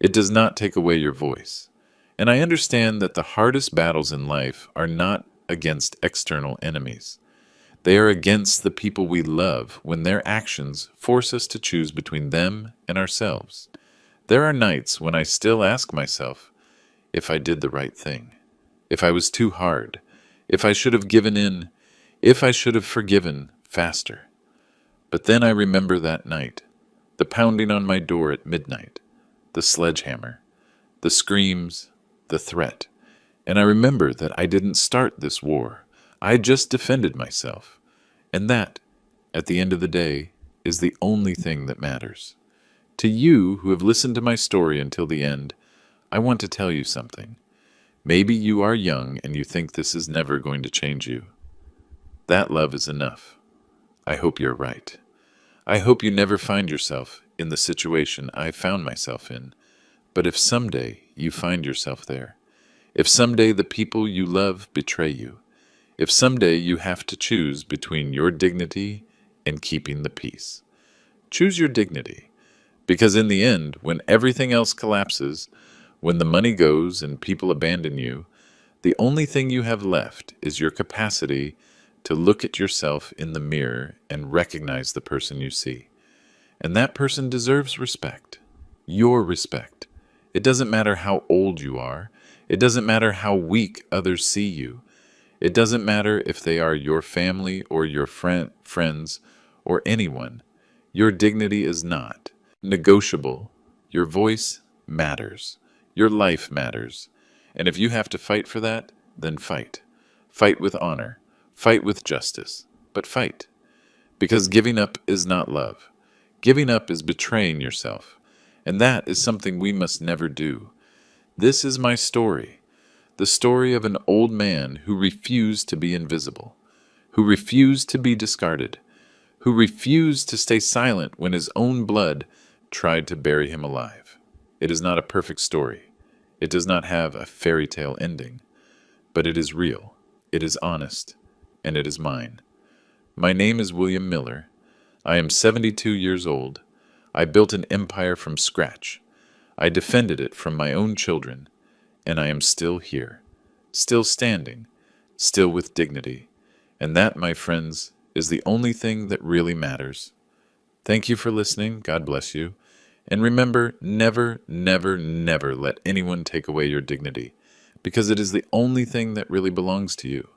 It does not take away your voice. And I understand that the hardest battles in life are not against external enemies. They are against the people we love when their actions force us to choose between them and ourselves. There are nights when I still ask myself if I did the right thing, if I was too hard, if I should have given in, if I should have forgiven faster. But then I remember that night, the pounding on my door at midnight, the sledgehammer, the screams, the threat, and I remember that I didn't start this war. I just defended myself. And that, at the end of the day, is the only thing that matters. To you who have listened to my story until the end, I want to tell you something. Maybe you are young and you think this is never going to change you. That love is enough. I hope you're right. I hope you never find yourself in the situation I found myself in. But if someday you find yourself there, if someday the people you love betray you, if someday you have to choose between your dignity and keeping the peace, choose your dignity. Because in the end, when everything else collapses, when the money goes and people abandon you, the only thing you have left is your capacity to look at yourself in the mirror and recognize the person you see. And that person deserves respect. Your respect. It doesn't matter how old you are. It doesn't matter how weak others see you. It doesn't matter if they are your family or your friends or anyone. Your dignity is not negotiable. Your voice matters. Your life matters. And if you have to fight for that, then fight. Fight with honor. Fight with justice. But fight. Because giving up is not love. Giving up is betraying yourself. And that is something we must never do. This is my story. The story of an old man who refused to be invisible, who refused to be discarded, who refused to stay silent when his own blood tried to bury him alive. It is not a perfect story. It does not have a fairy tale ending, but it is real, it is honest, and it is mine. My name is William Miller. I am 72 years old. I built an empire from scratch. I defended it from my own children. And I am still here, still standing, still with dignity. And that, my friends, is the only thing that really matters. Thank you for listening. God bless you. And remember, never, never, never let anyone take away your dignity, because it is the only thing that really belongs to you.